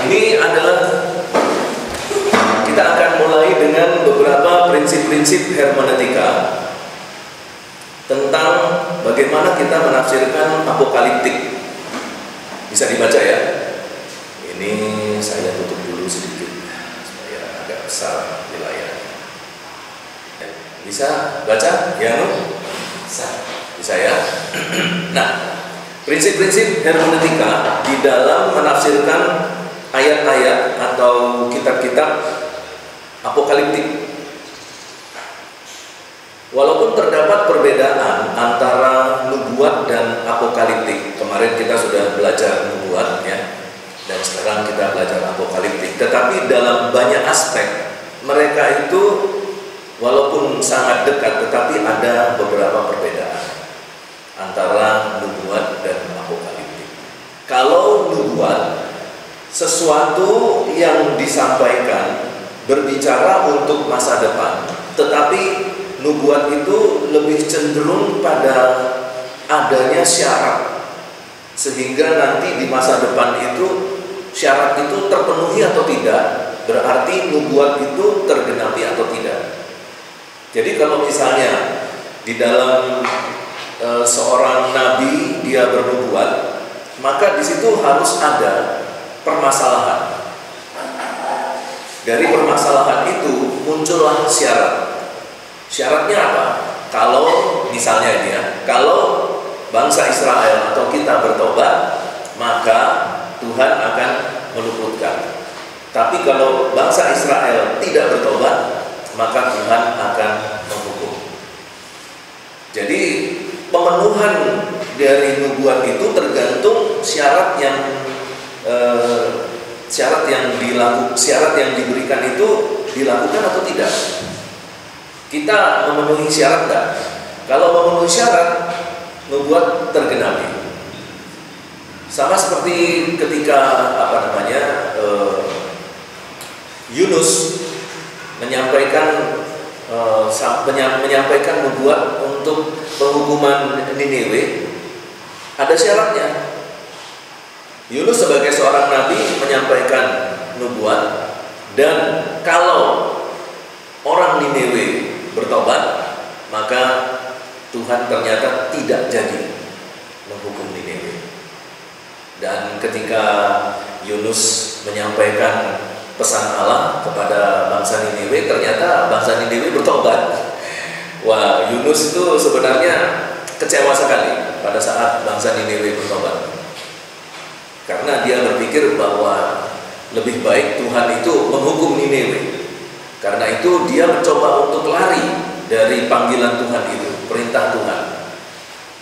ini adalah kita akan mulai dengan beberapa prinsip-prinsip hermeneutika tentang bagaimana kita menafsirkan apokaliptik. Bisa dibaca ya. Ini saya tutup dulu sedikit supaya agak besar wilayahnya. Bisa baca? Ya, bisa ya. Nah, prinsip-prinsip hermeneutika di dalam menafsirkan ayat-ayat atau kitab-kitab apokaliptik. Walaupun terdapat perbedaan antara nubuat dan apokaliptik, kemarin kita sudah belajar nubuat ya, dan sekarang kita belajar apokaliptik. Tetapi dalam banyak aspek mereka itu walaupun sangat dekat, tetapi ada beberapa perbedaan antara nubuat dan apokaliptik. Kalau nubuat, sesuatu yang disampaikan berbicara untuk masa depan, tetapi nubuat itu lebih cenderung pada adanya syarat, sehingga nanti di masa depan itu syarat itu terpenuhi atau tidak, berarti nubuat itu tergenapi atau tidak. Jadi kalau misalnya di dalam seorang nabi dia bernubuat, maka di situ harus ada permasalahan. Dari permasalahan itu muncullah syarat. Syaratnya apa? Kalau misalnya ini ya, kalau bangsa Israel atau kita bertobat, maka Tuhan akan meluputkan. Tapi kalau bangsa Israel tidak bertobat, maka Tuhan akan menghukum. Jadi pemenuhan dari nubuat itu tergantung syarat yang diberikan itu dilakukan atau tidak. Kita memenuhi syarat enggak? Kalau memenuhi syarat, nubuat tergenapi. Sama seperti ketika Yunus menyampaikan nubuat untuk penghukuman Niniwe, ada syaratnya. Yunus sebagai seorang nabi menyampaikan nubuat, dan kalau orang Niniwe bertobat, maka Tuhan ternyata tidak jadi menghukum Niniwe. Dan ketika Yunus menyampaikan pesan Allah kepada bangsa Niniwe, ternyata bangsa Niniwe bertobat. Wah, Yunus itu sebenarnya kecewa sekali pada saat bangsa Niniwe bertobat, karena dia berpikir bahwa lebih baik Tuhan itu menghukum Niniwe. Karena itu dia mencoba untuk lari dari panggilan Tuhan itu, perintah Tuhan.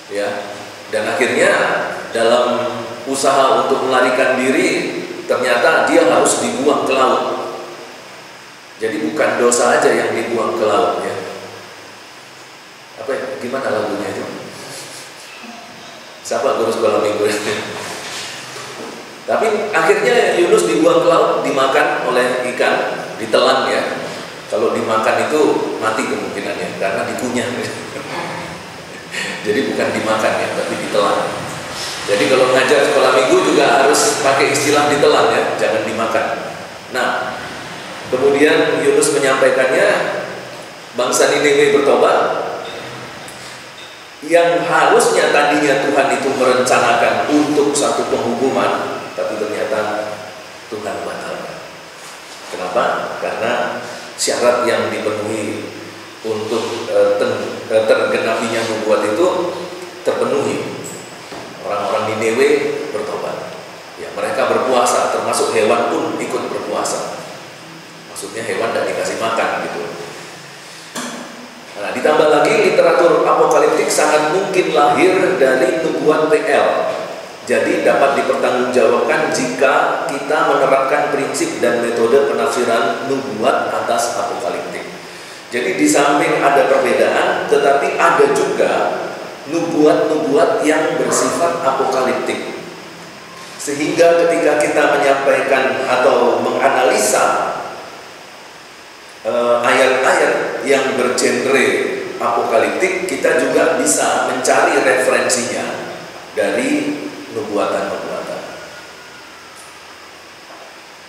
Ya. Dan akhirnya dalam usaha untuk melarikan diri, ternyata dia harus dibuang ke laut. Jadi bukan dosa aja yang dibuang ke laut ya. Gimana lagunya itu? Siapa guru sekolah minggu? Tapi akhirnya Yunus dibuang ke laut, dimakan oleh ikan, ditelan ya. Kalau dimakan itu mati kemungkinannya karena dikunyah. Jadi bukan dimakan ya, tapi ditelan. Jadi kalau ngajar sekolah minggu juga harus pakai istilah ditelan ya, jangan dimakan. Nah, kemudian Yunus menyampaikannya, bangsa Niniwe bertobat. Yang harusnya tadinya Tuhan itu merencanakan untuk satu penghukuman, tapi ternyata Tuhan batalkan. Kenapa? Karena syarat yang dipenuhi untuk tergenapinya nubuat itu terpenuhi. Orang-orang Niniwe bertobat. Ya, mereka berpuasa, termasuk hewan pun ikut berpuasa. Maksudnya hewan tidak dikasih makan gitu. Nah, ditambah lagi literatur apokaliptik sangat mungkin lahir dari nubuat PL. Jadi dapat dipertanggungjawabkan jika kita menerapkan prinsip dan metode penafsiran nubuat atas apokaliptik. Jadi di samping ada perbedaan, tetapi ada juga nubuat-nubuat yang bersifat apokaliptik. Sehingga ketika kita menyampaikan atau menganalisa ayat-ayat yang bergenre apokaliptik, kita juga bisa mencari referensinya dari nubuatan-nubuatan.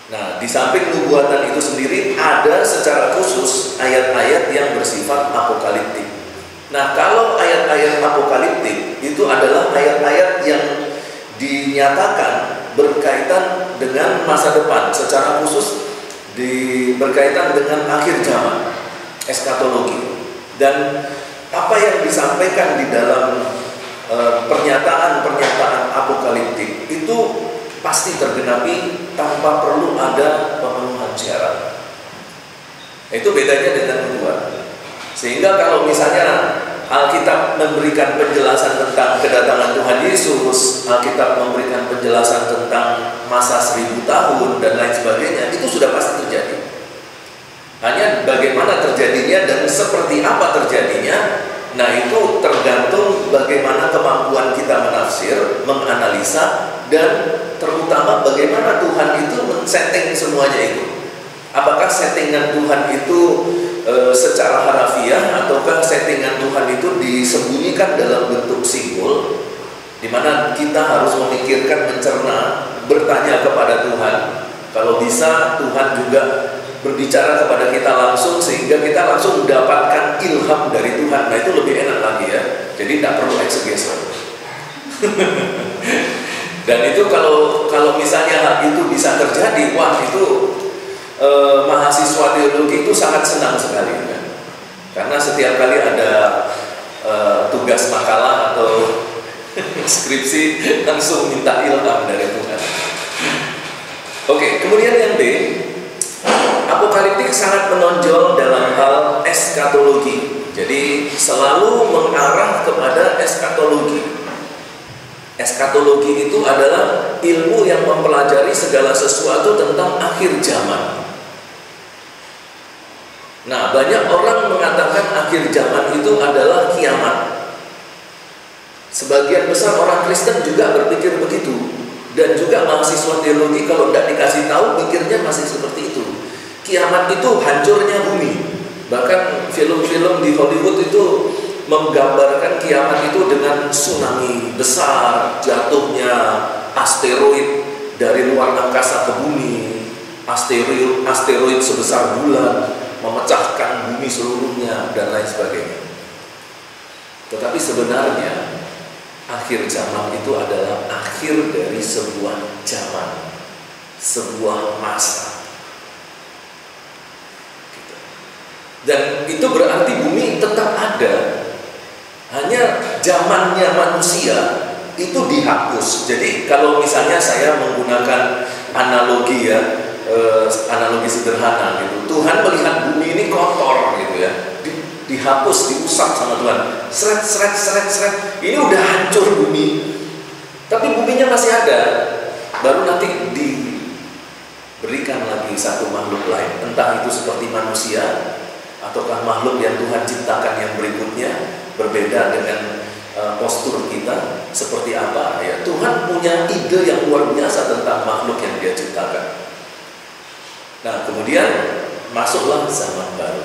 Nah, di samping nubuatan itu sendiri ada secara khusus ayat-ayat yang bersifat apokaliptik. Nah, kalau ayat-ayat apokaliptik itu adalah ayat-ayat yang dinyatakan berkaitan dengan masa depan, secara khusus berkaitan dengan akhir zaman, eskatologi. Dan apa yang disampaikan di dalam pernyataan-pernyataan apokaliptik itu pasti tergenapi tanpa perlu ada pemenuhan syarat. Itu bedanya dengan nubuat. Sehingga kalau misalnya Alkitab memberikan penjelasan tentang kedatangan Tuhan Yesus, Alkitab memberikan penjelasan tentang masa 1000 tahun dan lain sebagainya, itu sudah pasti terjadi. Hanya bagaimana terjadinya dan seperti apa terjadinya, nah itu tergantung bagaimana kemampuan kita menafsir, menganalisa, dan terutama bagaimana Tuhan itu men-setting semuanya itu. Apakah settingan Tuhan itu secara harafiah, ataukah settingan Tuhan itu disembunyikan dalam bentuk simbol, di mana kita harus memikirkan, mencerna, bertanya kepada Tuhan. Kalau bisa Tuhan juga berbicara kepada kita langsung, sehingga kita langsung mendapatkan ilham dari Tuhan. Nah itu lebih enak lagi ya. Jadi tidak perlu exegesis. Dan itu kalau misalnya hal itu bisa terjadi, wah itu mahasiswa teologi itu sangat senang sekali kan? Karena setiap kali ada tugas makalah atau skripsi langsung minta ilham dari Tuhan. Oke, kemudian yang B, apokaliptik sangat menonjol dalam hal eskatologi. Jadi selalu mengarah kepada eskatologi. Eskatologi itu adalah ilmu yang mempelajari segala sesuatu tentang akhir zaman. Nah, banyak orang mengatakan akhir zaman itu adalah kiamat. Sebagian besar orang Kristen juga berpikir begitu. Dan juga mahasiswa teologi kalau tidak dikasih tahu, pikirnya masih seperti itu. Kiamat itu hancurnya bumi. Bahkan film-film di Hollywood itu menggambarkan kiamat itu dengan tsunami besar, jatuhnya asteroid dari luar angkasa ke bumi, asteroid sebesar bulan, memecahkan bumi seluruhnya, dan lain sebagainya. Tetapi sebenarnya akhir zaman itu adalah akhir dari sebuah zaman, sebuah masa. Dan itu berarti bumi tetap ada, hanya zamannya manusia itu dihapus. Jadi kalau misalnya saya menggunakan analogi ya, analogi sederhana gitu, Tuhan melihat bumi ini kotor gitu ya, dihapus, diusap sama Tuhan, seret, ini udah hancur bumi, tapi buminya masih ada. Baru nanti diberikan lagi satu makhluk lain, entah itu seperti manusia ataukah makhluk yang Tuhan ciptakan yang berikutnya, berbeda dengan postur kita seperti apa ya. Tuhan punya ide yang luar biasa tentang makhluk yang Dia ciptakan. Nah, kemudian masuklah zaman baru.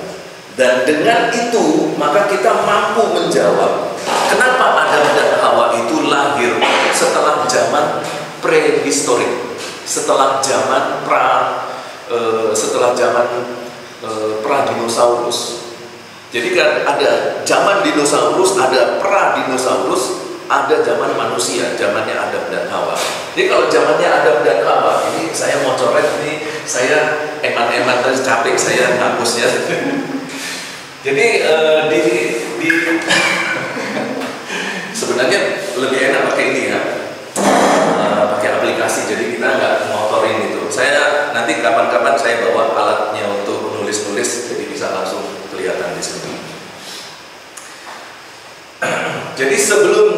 Dan dengan itu maka kita mampu menjawab kenapa Adam dan Hawa itu lahir setelah zaman prehistorik, setelah zaman pra-dinosaurus. Jadi kan ada zaman dinosaurus, ada pra-dinosaurus, ada zaman manusia, zamannya Adam dan Hawa. Jadi kalau zamannya Adam dan Hawa, ini saya mau coret, ini saya eman-eman terus capek saya hapusnya. Jadi sebenarnya lebih enak pakai ini ya, pakai aplikasi. Jadi kita nggak ngotorin itu. Saya nanti kapan-kapan saya bawa alatnya untuk nulis-nulis, jadi bisa langsung kelihatan di sini. Jadi sebelum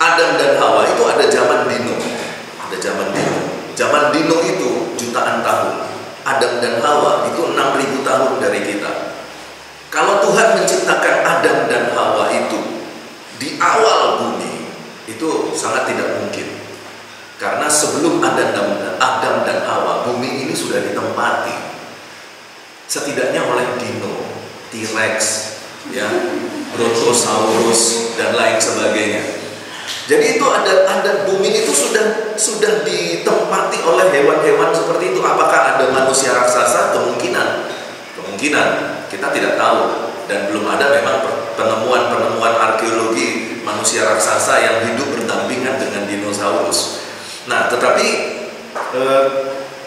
Adam dan Hawa itu ada zaman dino, Zaman dino itu jutaan tahun. Adam dan Hawa itu 6.000 tahun dari kita. Kalau Tuhan menciptakan Adam dan Hawa itu di awal bumi, itu sangat tidak mungkin. Karena sebelum Adam dan Hawa, bumi ini sudah ditempati setidaknya oleh dino, T-Rex, ya, Brontosaurus dan lain sebagainya. Jadi itu ada bumi itu sudah ditempati oleh hewan-hewan seperti itu. Apakah ada manusia raksasa? Kemungkinan kita tidak tahu, dan belum ada memang penemuan arkeologi manusia raksasa yang hidup berdampingan dengan dinosaurus. Nah, tetapi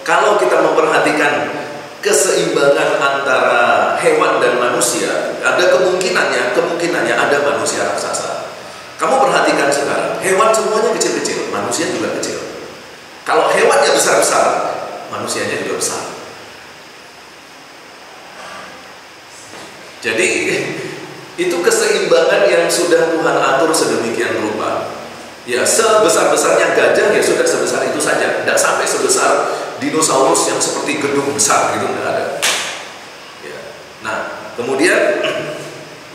kalau kita memperhatikan keseimbangan antara hewan dan manusia, ada kemungkinannya ada manusia raksasa. Kamu perhatikan sekarang, hewan semuanya kecil-kecil, manusia juga kecil. Kalau hewannya besar-besar, manusianya juga besar. Jadi itu keseimbangan yang sudah Tuhan atur sedemikian rupa. Ya, sebesar-besarnya gajah ya sudah sebesar itu saja, tidak sampai sebesar dinosaurus yang seperti gedung besar gitu, tidak ada. Ya. Nah, kemudian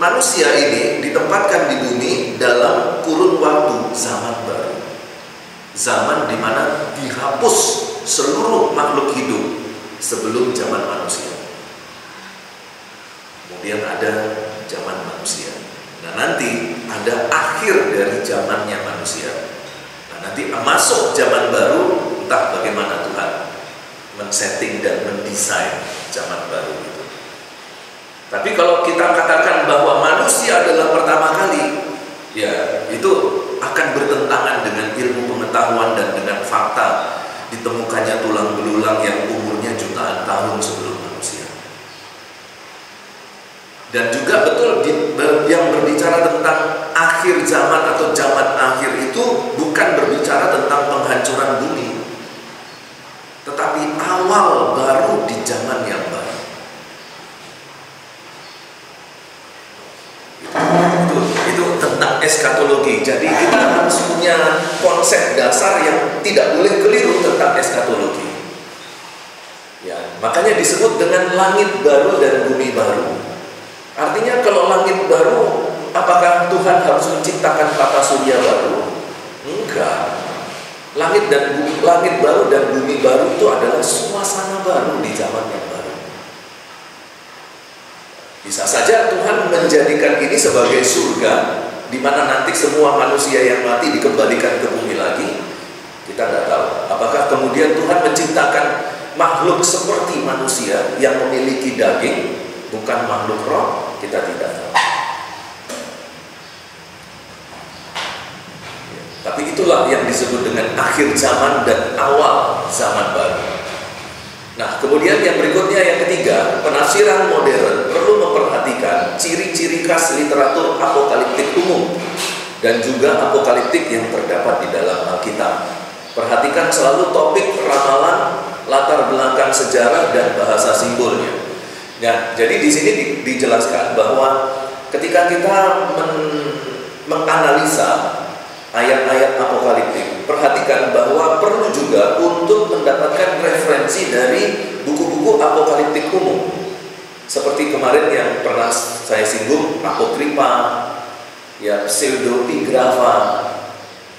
manusia ini ditempatkan di bumi dalam kurun waktu zaman baru, zaman di mana dihapus seluruh makhluk hidup sebelum zaman manusia. Kemudian ada zaman manusia. Nah, nanti ada akhir dari zamannya manusia. Nah, nanti masuk zaman baru, entah bagaimana Tuhan men-setting dan mendesain zaman baru itu. Tapi kalau kita katakan bahwa manusia adalah pertama kali, ya itu akan bertentangan dengan ilmu pengetahuan dan dengan fakta ditemukannya tulang belulang yang umurnya jutaan tahun sebelum manusia. Dan juga betul yang berbicara tentang akhir zaman atau zaman akhir itu bukan berbicara tentang penghancuran bumi, tetapi awal baru di zaman yang baru. Itu tentang eskatologi. Jadi kita harus punya konsep dasar yang tidak boleh keliru tentang eskatologi. Ya, makanya disebut dengan langit baru dan bumi baru. Artinya kalau langit baru, apakah Tuhan harus menciptakan tata surya baru? Enggak. Langit baru dan bumi baru itu adalah suasana baru di zaman yang baru. Bisa saja Tuhan menjadikan ini sebagai surga, di mana nanti semua manusia yang mati dikembalikan ke bumi lagi. Kita tidak tahu. Apakah kemudian Tuhan menciptakan makhluk seperti manusia yang memiliki daging, bukan makhluk roh? Kita tidak tahu. Tapi itulah yang disebut dengan akhir zaman dan awal zaman baru. Nah, kemudian yang berikutnya, yang ketiga, penafsiran modern perlu memperhatikan ciri-ciri khas literatur apokaliptik umum dan juga apokaliptik yang terdapat di dalam Alkitab. Perhatikan selalu topik ramalan, latar belakang sejarah dan bahasa simbolnya. Nah, jadi di sini dijelaskan bahwa ketika kita menganalisa ayat-ayat apokaliptik, perhatikan bahwa perlu juga untuk mendapatkan referensi dari buku-buku apokaliptik umum. Seperti kemarin yang pernah saya singgung, Apokripa, ya, Pseudepigrapha,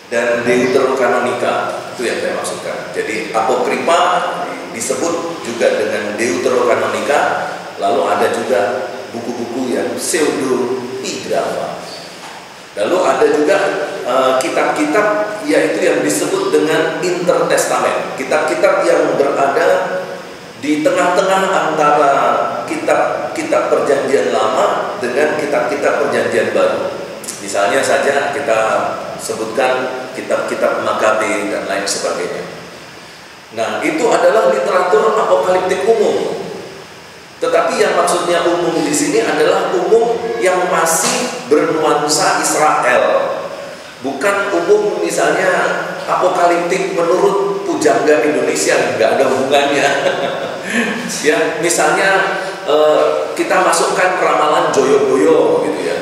dan Deuterokanonika. Itu yang saya maksudkan. Jadi Apokripa disebut juga dengan Deuterokanonika. Lalu ada juga buku-buku yang Pseudepigrapha. Lalu ada juga kitab-kitab yaitu yang disebut dengan intertestament, kitab-kitab yang berada di tengah-tengah antara kitab-kitab perjanjian lama dengan kitab-kitab perjanjian baru. Misalnya saja kita sebutkan kitab-kitab Makabe dan lain sebagainya. Nah, itu adalah literatur apokaliptik umum. Tetapi yang maksudnya umum di sini adalah umum yang masih bernuansa Israel, bukan umum misalnya apokaliptik menurut pujangga Indonesia, nggak ada hubungannya. Ya, misalnya kita masukkan ramalan Joyoboyo gitu ya,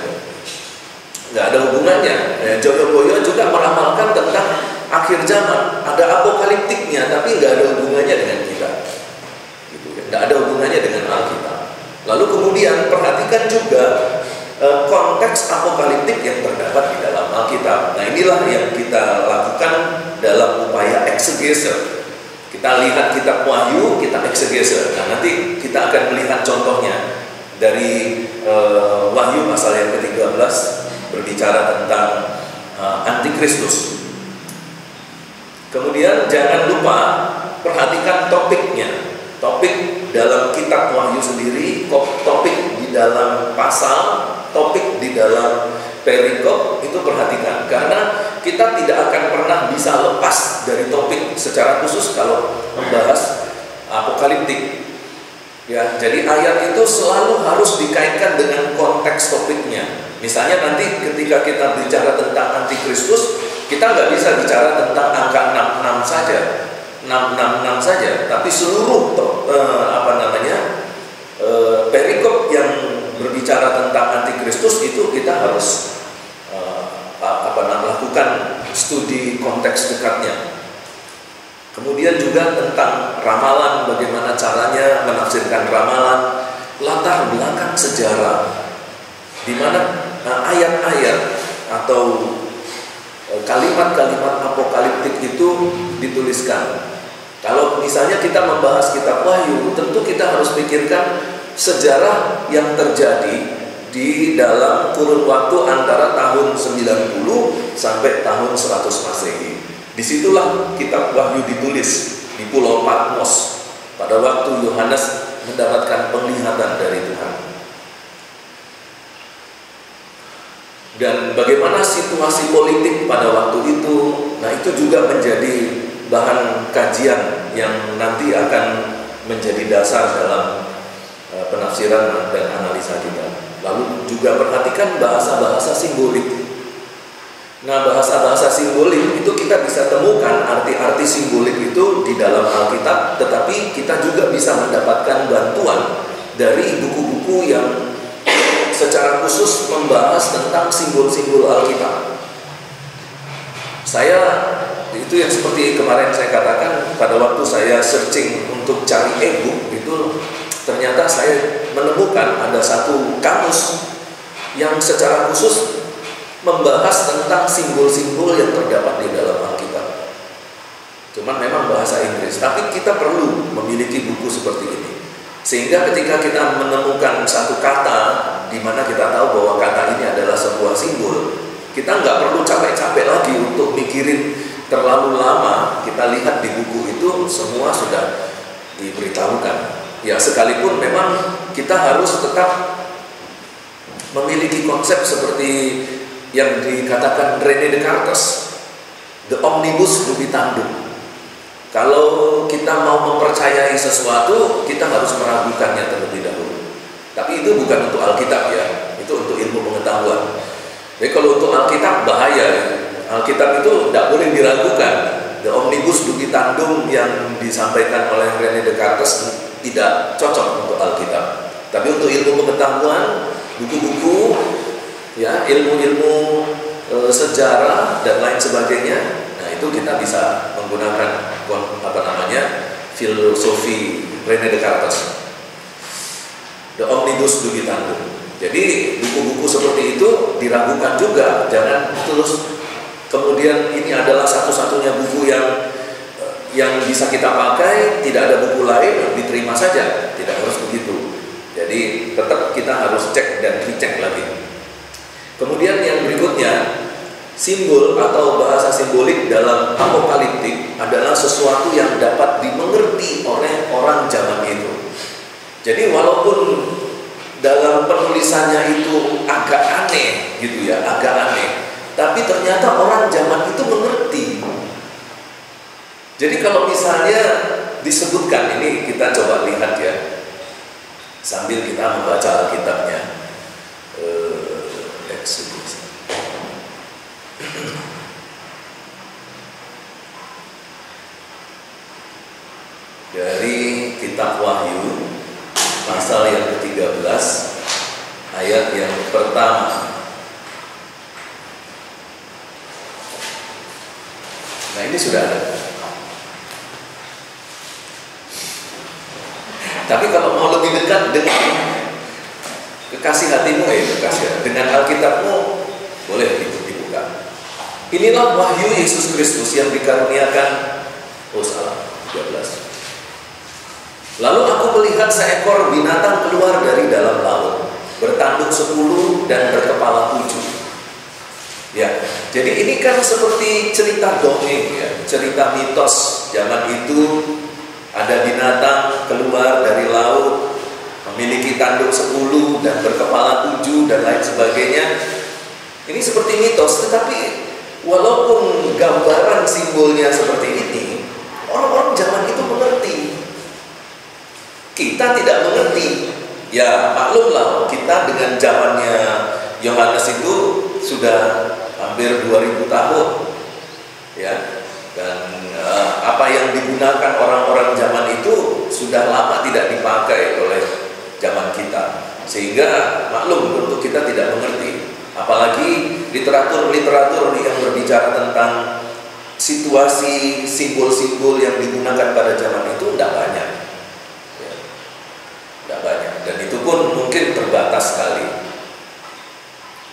nggak ada hubungannya. Joyoboyo juga meramalkan tentang akhir zaman, ada apokaliptiknya, tapi nggak ada hubungannya dengan kita. Tidak ada hubungannya dengan Alkitab. Lalu kemudian perhatikan juga konteks apokaliptik yang terdapat di dalam Alkitab. Nah, inilah yang kita lakukan dalam upaya eksegese. Kita lihat kitab Wahyu, kita eksegese. Nah, nanti kita akan melihat contohnya dari Wahyu pasal yang ke-13 berbicara tentang Antikristus. Kemudian jangan lupa bisa lepas dari topik secara khusus kalau membahas apokaliptik. Ya, jadi ayat itu selalu harus dikaitkan dengan konteks topiknya. Misalnya nanti ketika kita bicara tentang antikristus, kita nggak bisa bicara tentang angka 66 saja, 666 saja, tapi seluruh perikop yang berbicara tentang antikristus itu kita harus melakukan studi konteks dekatnya. Kemudian juga tentang ramalan, bagaimana caranya menafsirkan ramalan, latar belakang sejarah, di mana ayat-ayat atau kalimat-kalimat apokaliptik itu dituliskan. Kalau misalnya kita membahas kitab Wahyu, tentu kita harus pikirkan sejarah yang terjadi di dalam kurun waktu antara tahun 90 sampai tahun 100 Masehi. Disitulah kitab Wahyu ditulis di Pulau Patmos pada waktu Yohanes mendapatkan penglihatan dari Tuhan. Dan bagaimana situasi politik pada waktu itu, nah itu juga menjadi bahan kajian yang nanti akan menjadi dasar dalam penafsiran dan analisa kita. Lalu juga perhatikan bahasa-bahasa simbolik. Nah, bahasa-bahasa simbolik itu kita bisa temukan arti-arti simbolik itu di dalam Alkitab, tetapi kita juga bisa mendapatkan bantuan dari buku-buku yang secara khusus membahas tentang simbol-simbol Alkitab. Saya itu yang seperti kemarin saya katakan, pada waktu saya searching untuk cari e-book itu ternyata saya menemukan ada satu kamus yang secara khusus membahas tentang simbol-simbol yang terdapat di dalam Alkitab. Cuman memang bahasa Inggris, tapi kita perlu memiliki buku seperti ini. Sehingga ketika kita menemukan satu kata di mana kita tahu bahwa kata ini adalah sebuah simbol, kita nggak perlu capek-capek lagi untuk mikirin terlalu lama. Kita lihat di buku itu semua sudah diberitahukan. Ya, sekalipun memang kita harus tetap memiliki konsep seperti yang dikatakan René Descartes, the omnibus dubitandum. Kalau kita mau mempercayai sesuatu, kita harus meragukannya terlebih dahulu. Tapi itu bukan untuk Alkitab ya, itu untuk ilmu pengetahuan. Jadi kalau untuk Alkitab bahaya. Alkitab itu tidak boleh diragukan. The omnibus dubitandum yang disampaikan oleh René Descartes tidak cocok untuk Alkitab. Tapi untuk ilmu pengetahuan, buku-buku, ya, ilmu-ilmu sejarah dan lain sebagainya, nah itu kita bisa menggunakan filosofi René Descartes, the omnibus dubitandum. Jadi buku-buku seperti itu diragukan juga, jangan terus kemudian ini adalah satu-satunya buku yang bisa kita pakai, tidak ada buku lain, diterima saja. Tidak harus begitu. Jadi tetap kita harus cek dan dicek lagi. Kemudian yang berikutnya, simbol atau bahasa simbolik dalam apokaliptik adalah sesuatu yang dapat dimengerti oleh orang zaman itu. Jadi walaupun dalam penulisannya itu agak aneh gitu ya, agak aneh, tapi ternyata orang zaman itu mengerti. Jadi kalau misalnya disebutkan, ini kita coba lihat ya, sambil kita membaca Alkitabnya. Exodus. Dari kitab Wahyu pasal yang ke-13 ayat yang pertama. Nah, ini sudah ada. Tapi kalau mau lebih dekat dengan kekasih hatimu, dengan Alkitabmu, boleh dibuka. Inilah wahyu Yesus Kristus yang dikaruniakan. 13. Lalu aku melihat seekor binatang keluar dari dalam laut, bertanduk 10 dan berkepala 7. Ya, jadi ini kan seperti cerita dongeng ya, cerita mitos zaman itu. Ada binatang keluar dari laut, memiliki tanduk 10 dan berkepala 7 dan lain sebagainya. Ini seperti mitos, tetapi walaupun gambaran simbolnya seperti ini, orang-orang zaman itu mengerti. Kita tidak mengerti. Ya maklumlah, kita dengan zamannya Yohanes itu sudah hampir 2000 tahun, ya. Dan apa yang digunakan orang-orang zaman itu sudah lama tidak dipakai oleh zaman kita, sehingga maklum untuk kita tidak mengerti. Apalagi literatur-literatur yang berbicara tentang situasi simbol-simbol yang digunakan pada zaman itu tidak banyak, ya, tidak banyak, dan itu pun mungkin terbatas sekali.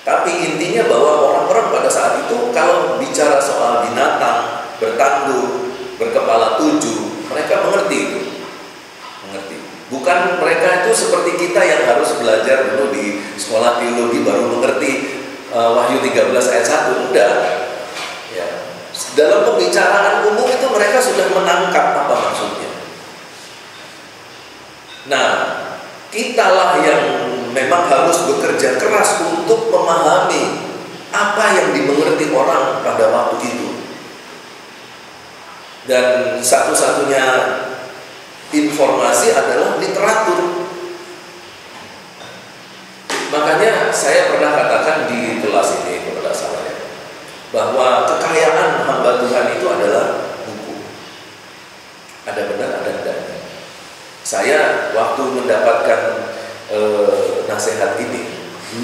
Tapi intinya bahwa orang-orang pada saat itu kalau bicara soal binatang bertanduk, berkepala 7, mereka mengerti itu. Mengerti. Bukan mereka itu seperti kita yang harus belajar dulu di sekolah teologi baru mengerti Wahyu 13 ayat 1. Enggak. Ya. Dalam pembicaraan umum itu mereka sudah menangkap apa maksudnya. Nah, kitalah yang memang harus bekerja keras untuk memahami apa yang dimengerti orang pada waktu itu. Dan satu-satunya informasi adalah literatur. Makanya saya pernah katakan di kelas ini kepada saya bahwa kekayaan hamba Tuhan itu adalah buku. Ada benar, ada tidaknya. Saya waktu mendapatkan nasihat ini,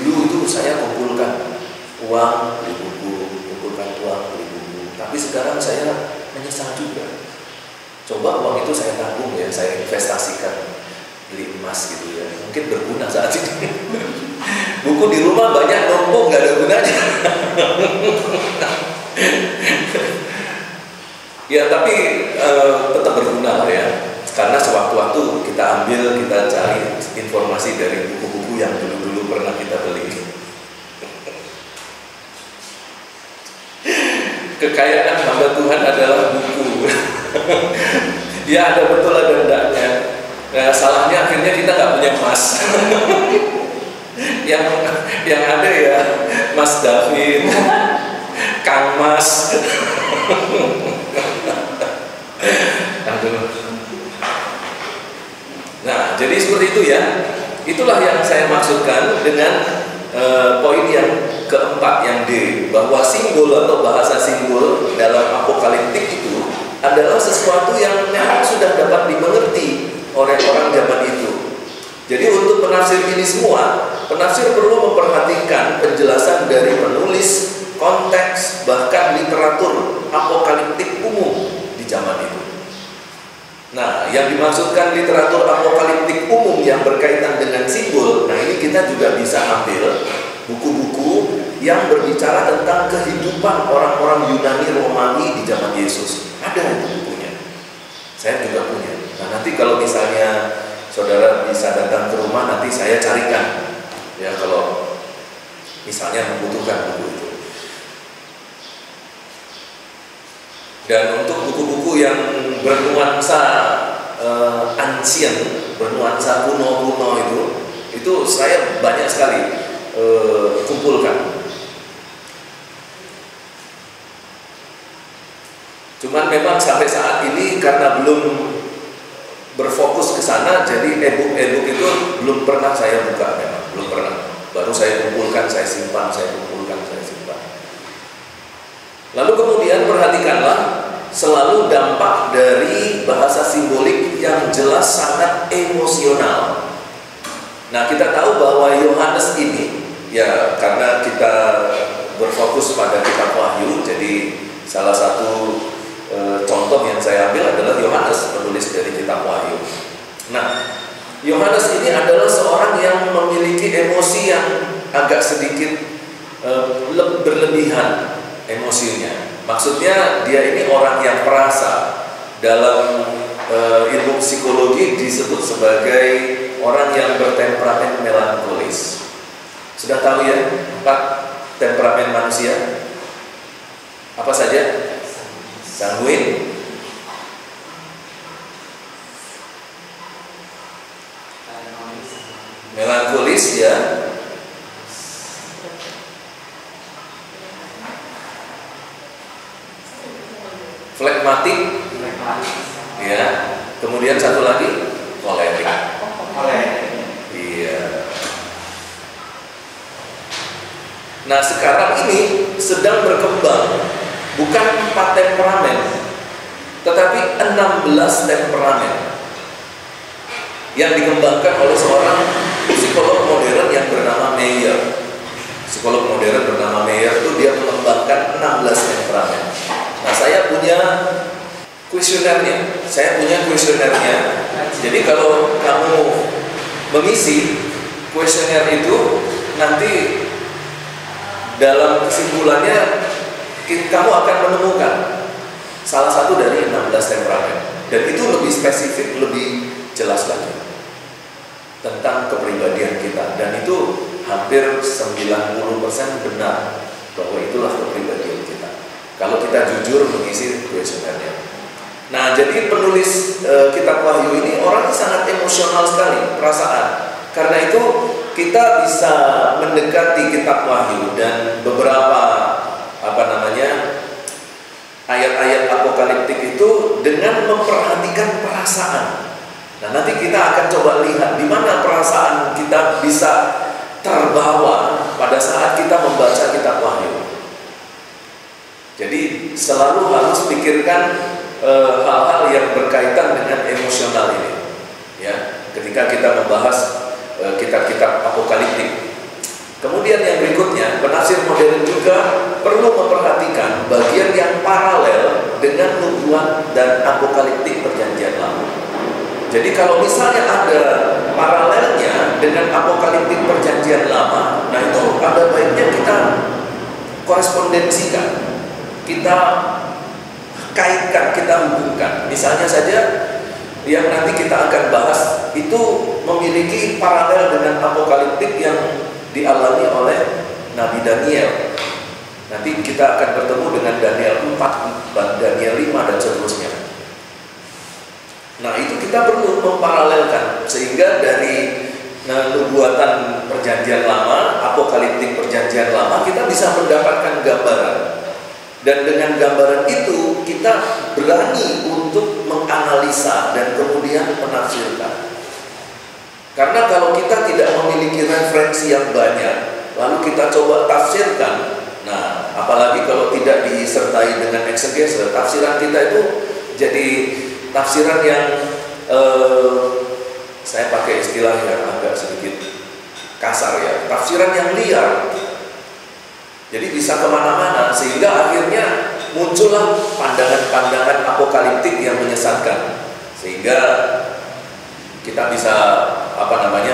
dulu itu saya kumpulkan uang beli buku, kumpulkan uang beli buku. Tapi sekarang saya menyesal juga. Coba uang itu saya tabung ya, saya investasikan beli emas gitu ya, mungkin berguna saat ini. Buku di rumah banyak numpuk, nggak ada gunanya. Ya tapi tetap berguna lah ya, karena sewaktu-waktu kita ambil, kita cari informasi dari buku-buku yang dulu-dulu pernah kita beli. Kekayaan hamba Tuhan adalah buku. Ya ada betul ada enggaknya. Nah, salahnya akhirnya kita nggak punya emas. yang ada ya Mas David, Kang Mas. Aduh. Nah jadi seperti itu ya. Itulah yang saya maksudkan dengan poin yang keempat, yang D, bahwa simbol atau bahasa simbol dalam apokaliptik itu adalah sesuatu yang memang sudah dapat dimengerti oleh orang zaman itu. Jadi untuk penafsir ini semua, penafsir perlu memperhatikan penjelasan dari penulis, konteks, bahkan literatur apokaliptik umum di zaman itu. Nah, yang dimaksudkan literatur apokaliptik umum yang berkaitan dengan simbol, nah ini kita juga bisa ambil buku-buku yang berbicara tentang kehidupan orang-orang Yunani Romawi di zaman Yesus. Ada itu bukunya. Saya juga punya. Nah, nanti kalau misalnya saudara bisa datang ke rumah, nanti saya carikan. Ya, kalau misalnya membutuhkan buku itu. Dan untuk buku-buku yang bernuansa ancient, bernuansa kuno-kuno itu saya banyak sekali kumpulkan. Cuman memang sampai saat ini karena belum berfokus ke sana, jadi e-book itu belum pernah saya buka, memang belum pernah. Baru saya kumpulkan, saya simpan, saya kumpulkan, saya simpan. Lalu kemudian perhatikanlah selalu dampak dari bahasa simbolik yang jelas sangat emosional. Nah, kita tahu bahwa Yohanes ini, ya karena kita berfokus pada kitab Wahyu, jadi salah satu contoh yang saya ambil adalah Yohanes, penulis dari kitab Wahyu. Nah, Yohanes ini adalah seorang yang memiliki emosi yang agak sedikit berlebihan emosinya. Maksudnya dia ini orang yang perasa. Dalam ilmu psikologi disebut sebagai orang yang bertemperamen melankolis. Sudah tahu ya 4 temperamen manusia? Apa saja? Sanguin, melankolis ya, Kemudian satu lagi kolerik. Iya. Nah sekarang ini sedang berkembang bukan 4 temperamen, tetapi 16 temperamen yang dikembangkan oleh seorang psikolog modern yang bernama Meyer. Psikolog modern bernama Meyer itu dia mengembangkan 16 temperamen. Nah saya punya kuesionernya. Jadi kalau kamu mengisi kuesioner itu, nanti dalam kesimpulannya kamu akan menemukan salah satu dari 16 temperamen. Dan itu lebih spesifik, lebih jelas lagi tentang kepribadian kita. Dan itu hampir 90% benar bahwa itulah kepribadian kita kalau kita jujur mengisi kuesionernya. Nah, jadi penulis kitab Wahyu ini orangnya sangat emosional sekali, perasaan. Karena itu kita bisa mendekati kitab Wahyu dan beberapa ayat-ayat apokaliptik itu dengan memperhatikan perasaan. Nah, nanti kita akan coba lihat di mana perasaan kita bisa terbawa pada saat kita membaca kitab Wahyu. Jadi selalu harus pikirkan hal-hal yang berkaitan dengan emosional ini, ya, ketika kita membahas kitab-kitab apokaliptik. Kemudian yang berikutnya, penafsir modern juga perlu memperhatikan bagian yang paralel dengan nubuat dan apokaliptik perjanjian lama. Jadi kalau misalnya ada paralelnya dengan apokaliptik perjanjian lama, nah itu ada baiknya kita korespondensikan, kita kaitkan, kita hubungkan. Misalnya saja yang nanti kita akan bahas itu memiliki paralel dengan apokaliptik yang dialami oleh Nabi Daniel. Nanti kita akan bertemu dengan Daniel 4, Daniel 5 dan seterusnya. Nah itu kita perlu memparalelkan sehingga dari nubuatan perjanjian lama, apokaliptik perjanjian lama, kita bisa mendapatkan gambaran. Dan dengan gambaran itu kita berani untuk menganalisa dan kemudian menafsirkan. Karena kalau kita tidak memiliki referensi yang banyak, lalu kita coba tafsirkan, nah apalagi kalau tidak disertai dengan eksegese, tafsiran kita itu jadi tafsiran yang saya pakai istilah yang agak sedikit kasar ya, tafsiran yang liar. Jadi bisa kemana-mana sehingga akhirnya muncullah pandangan-pandangan apokaliptik yang menyesatkan, sehingga kita bisa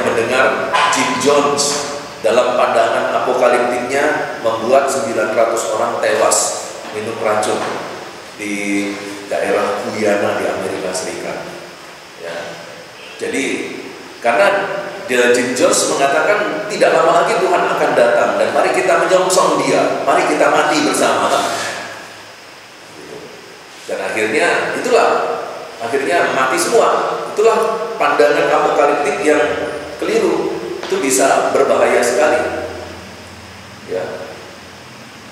mendengar Jim Jones dalam pandangan apokaliptiknya membuat 900 orang tewas minum racun di daerah Guyana di Amerika Serikat. Ya. Jadi karena Jim Jones mengatakan tidak lama lagi Tuhan akan datang dan mari kita menyongsong Dia, mari kita mati bersama. Dan akhirnya mati semua. Itulah pandangan apokaliptik yang keliru. Itu bisa berbahaya sekali. Ya.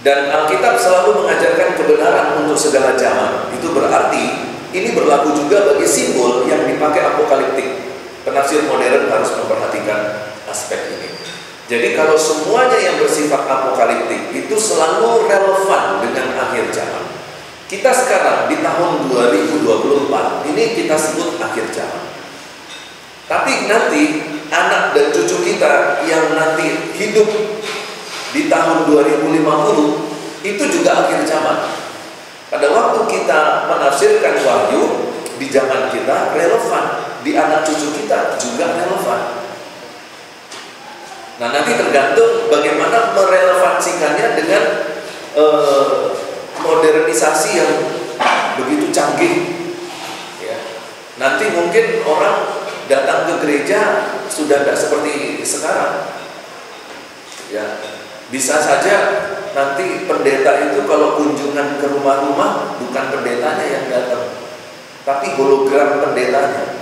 Dan Alkitab selalu mengajarkan kebenaran untuk segala zaman. Itu berarti ini berlaku juga bagi simbol yang dipakai apokaliptik. Penafsir modern harus memperhatikan aspek ini. Jadi kalau semuanya yang bersifat apokaliptik itu selalu relevan dengan akhir zaman. Kita sekarang di tahun 2024 ini kita sebut akhir zaman. Tapi nanti anak dan cucu kita yang nanti hidup di tahun 2050 itu juga akhir zaman. Pada waktu kita menafsirkan Wahyu di zaman kita relevan, di anak cucu kita juga relevan. Nah nanti tergantung bagaimana merelevansikannya dengan modernisasi yang begitu canggih. Ya. Nanti mungkin orang datang ke gereja sudah tidak seperti sekarang. Ya. Bisa saja nanti pendeta itu kalau kunjungan ke rumah-rumah bukan pendetanya yang datang, tapi hologram pendetanya.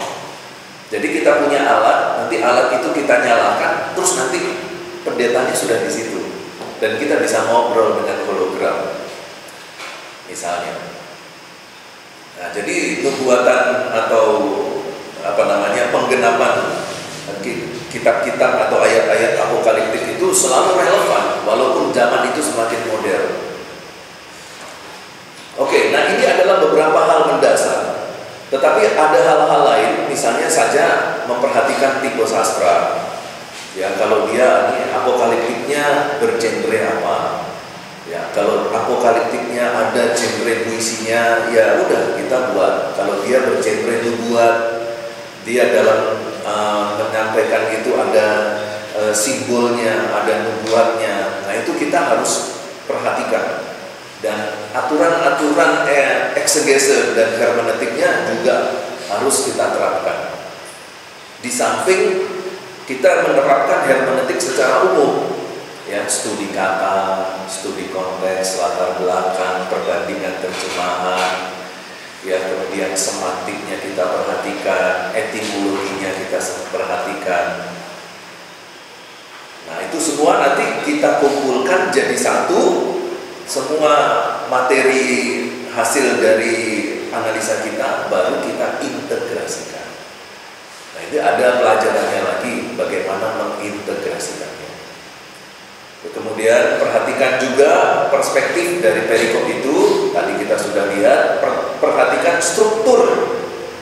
Jadi kita punya alat, nanti alat itu kita nyalakan, terus nanti pendetanya sudah di situ, dan kita bisa ngobrol dengan hologram, misalnya. Nah, jadi nubuatan atau penggenapan kitab-kitab atau ayat-ayat apokaliptik itu selalu relevan walaupun zaman itu semakin modern. Oke, nah ini adalah beberapa hal mendasar. Tetapi ada hal-hal lain, misalnya saja memperhatikan tipe sastra. Ya, kalau dia ini apokaliptiknya bergenre apa? Ya, kalau apokaliptiknya ada genre puisinya, ya udah kita buat. Kalau dia bergenre nubuat, dia dalam menyampaikan itu ada simbolnya, ada nubuatnya. Nah, itu kita harus perhatikan. Dan aturan-aturan eksegese dan hermeneutiknya juga harus kita terapkan. Di samping kita menerapkan hermeneutik secara umum, ya, studi kata, studi konteks, latar belakang, perbandingan terjemahan, ya, kemudian semantiknya kita perhatikan, etimologinya kita perhatikan. Nah, itu semua nanti kita kumpulkan jadi satu. Semua materi hasil dari analisa kita baru kita integrasikan. Nah, itu ada pelajarannya lagi bagaimana mengintegrasikannya. Kemudian perhatikan juga perspektif dari perikop itu. Tadi kita sudah lihat, perhatikan struktur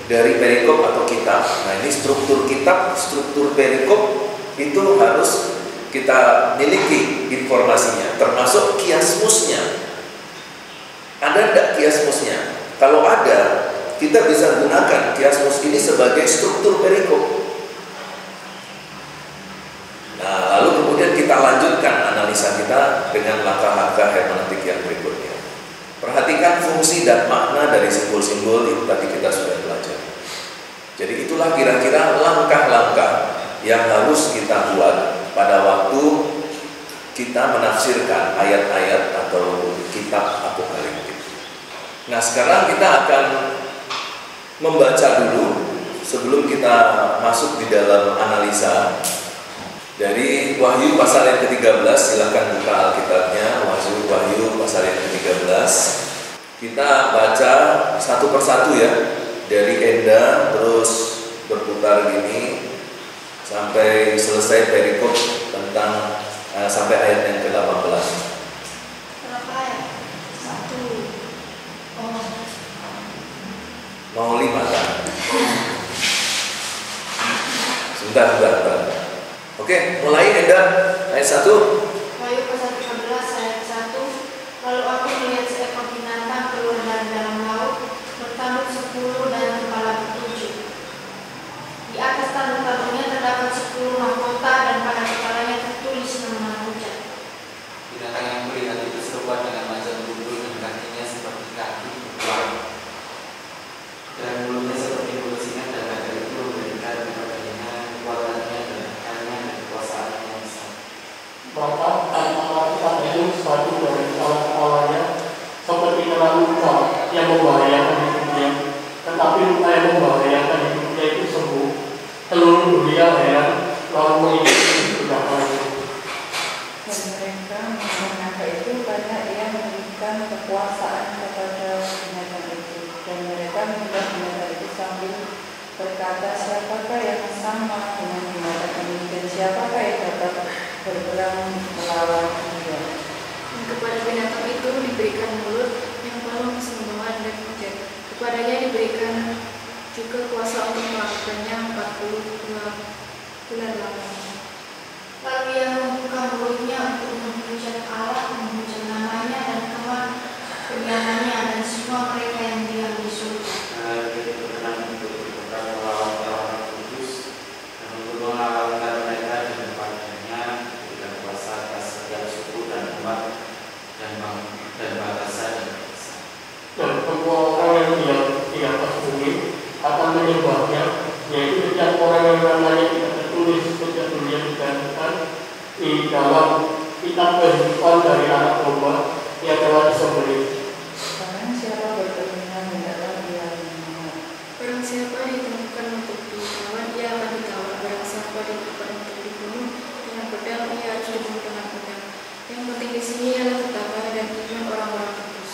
dari perikop atau kitab. Nah, ini struktur kitab, struktur perikop itu harus kita miliki informasinya, termasuk kiasmusnya. Ada tidak kiasmusnya? Kalau ada, kita bisa gunakan kiasmus ini sebagai struktur perikop. Nah, lalu kemudian kita lanjutkan analisa kita dengan langkah-langkah hermeneutik yang berikutnya. Perhatikan fungsi dan makna dari simbol-simbol itu tadi kita sudah pelajari. Jadi itulah kira-kira langkah-langkah yang harus kita buat pada waktu kita menafsirkan ayat-ayat atau kitab apokaliptik. Nah, sekarang kita akan membaca dulu sebelum kita masuk di dalam analisa dari Wahyu pasal yang ke-13. Silakan buka Alkitabnya, Wahyu pasal yang ke-13. Kita baca satu persatu ya, dari Enda terus berputar gini sampai selesai perikop tentang sampai ayat yang ke-18. Berapa ayat? 1. Mau 5 kan? Sebentar. Oke, mulai Enda ayat 1. Wahyu pasal 13 ayat 1. Lalu aku melihat seekor binatang keluar dari dalam laut, bertanduk 10 dan kepala 7. Di atas tanduk-tanduknya terdapat 10 mahkota dan pada kepalanya tertulis nama hujan. Binatang yang kulihat itu serupa dengan macan tutul dan kakinya seperti kaki ular, dan mulutnya seperti mulut singa, dan naga itu memberikan kepadanya kekuatannya dan akannya dan kekuasaannya yang besar. Maka antara kitab itu satu dari kepala-kepalanya seperti kena luka yang membahayakan hidupnya, tetapi luka yang membahayakan hidupnya itu sembuh. Seluruh dunia heran lalu mengikuti tindakan itu. Dan mereka menangkap itu karena ia memberikan kekuasaan kepada binatang itu, dan mereka menyembah binatang itu sambil berkata, siapakah yang sama dengan binatang ini dan siapakah yang dapat berperang melawan dia. Dan kepada binatang itu diberikan mulut yang penuh kesombongan dan hujan. Kepadanya diberikan juga kuasa untuk melakukannya 42 bulan lamanya. Lalu ia membuka mulutnya untuk menghujat Allah, menghujat namanya dan kebenarannya dan semua mereka yang diam di surga. Jadi berkenan untuk berperang melawan orang-orang kudus dan untuk mengalahkan mereka di depannya, dengan kuasa atas setiap suku dan umat dan bangsa dan bangsa. Dan semua orang yang di atas bumi akan menyembahnya, yaitu setiap orang yang namanya tidak tertulis sejak dunia diciptakan di dalam kitab kehidupan dari anak domba yang telah disembelih. Karena siapa berkenan hendaklah ia menang. Barang siapa ditemukan untuk ditawan, ia akan ditawan. Barang siapa ditemukan untuk dibunuh dengan pedang, ia harus dibunuh dengan pedang. Yang penting di sini adalah ketabahan dan iman orang-orang kudus.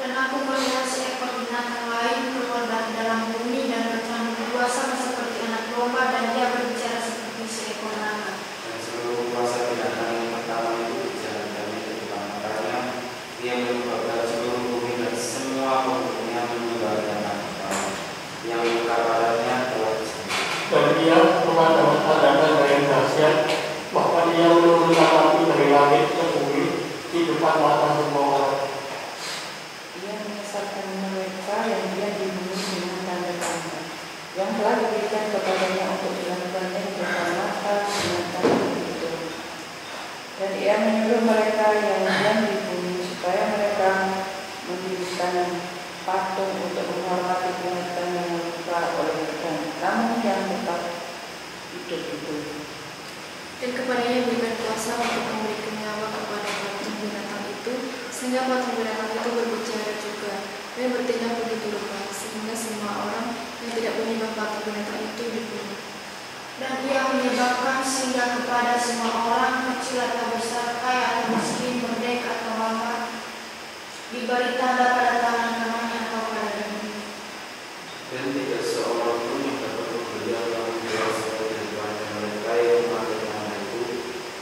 Dan aku melihat seekor binatang lain keluar dari dalam bumi dan bertanduk dua sama seperti anak mata semua orang. Ia menyesatkan mereka yang dia dibunuh dengan tanda-tanda yang telah diberikan kepadanya untuk dilakukannya di depan mata binatang itu. Dan ia menyuruh mereka yang diam dibunuh supaya mereka mendirikan patung untuk menghormati binatang yang lupa oleh pedang, namun yang tetap hidup itu. Dan kepadanya diberikan kuasa untuk memberikan nyawa kepada patung binatang itu, sehingga patung binatang itu berbicara juga dan bertindak begitu rupa, sehingga semua orang yang tidak menyembah patung binatang itu dibunuh. Dan ia menyebabkan sehingga kepada semua orang, kecil atau besar, kaya atau miskin, merdeka atau lapar, diberi tanda pada tangan kanannya atau pada dahinya. Dan tidak seorang pun yang dapat memberikan tanggung jawab kepada mereka yang memakai nama itu,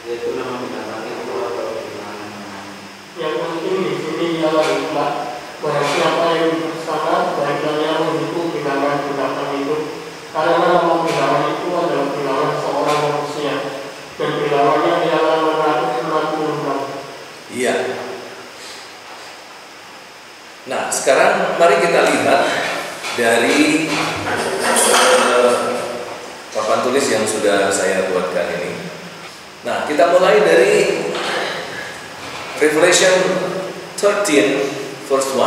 yaitu nama binatangnya atau kehilangan namanya. Yang penting di sini ialah hikmat. Barang siapa yang bersama, baiknya menipu binatang itu, karena nama binatang itu adalah binatang seorang manusia, dan binatangnya ialah 666. Iya. Nah, sekarang mari kita lihat dari papan tulis yang sudah saya buatkan ini. Nah, kita mulai dari Revelation 13 verse 1.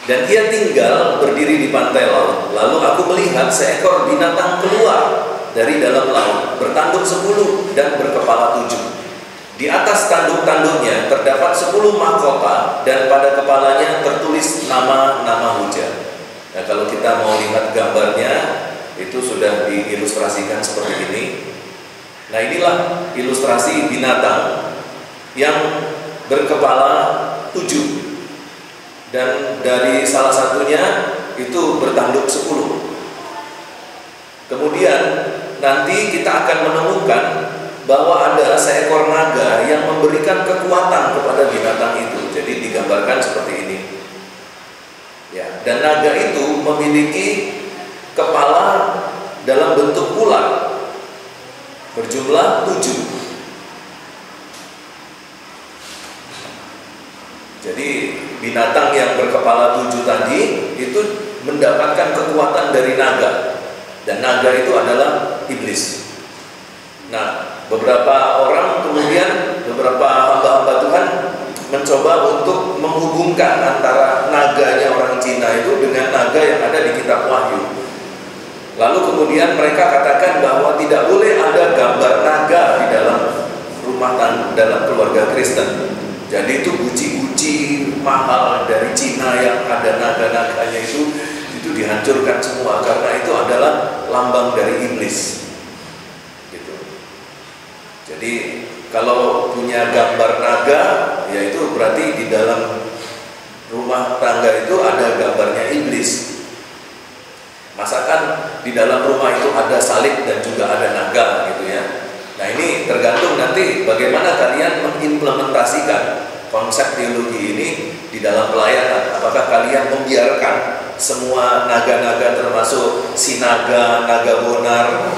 Dan ia tinggal berdiri di pantai laut. Lalu aku melihat seekor binatang keluar dari dalam laut, bertanduk 10 dan berkepala 7. Di atas tanduk-tanduknya terdapat 10 mahkota, dan pada kepalanya tertulis nama-nama hujan. Nah, kalau kita mau lihat gambarnya, itu sudah diilustrasikan seperti ini. Nah, inilah ilustrasi binatang yang berkepala 7. Dan dari salah satunya itu bertanduk 10. Kemudian nanti kita akan menemukan bahwa ada seekor naga yang memberikan kekuatan kepada binatang itu. Jadi digambarkan seperti ini. Ya, dan naga itu memiliki kepala dalam bentuk ular berjumlah 7. Jadi binatang yang berkepala 7 tadi itu mendapatkan kekuatan dari naga, dan naga itu adalah iblis. Nah, beberapa orang kemudian, beberapa hamba-hamba Tuhan mencoba untuk menghubungkan antara naganya orang Cina itu dengan naga yang ada di kitab Wahyu. Lalu kemudian mereka katakan bahwa tidak boleh ada gambar naga di dalam rumah tangga, dalam keluarga Kristen. Jadi itu guci-guci mahal dari Cina yang ada naga-naganya itu dihancurkan semua, karena itu adalah lambang dari iblis. Gitu. Jadi kalau punya gambar naga, ya itu berarti di dalam rumah tangga itu ada gambarnya iblis. Masakan di dalam rumah itu ada salib dan juga ada naga, gitu ya. Nah, ini tergantung nanti bagaimana kalian mengimplementasikan konsep teologi ini di dalam pelayanan. Apakah kalian membiarkan semua naga-naga termasuk si naga, naga bonar,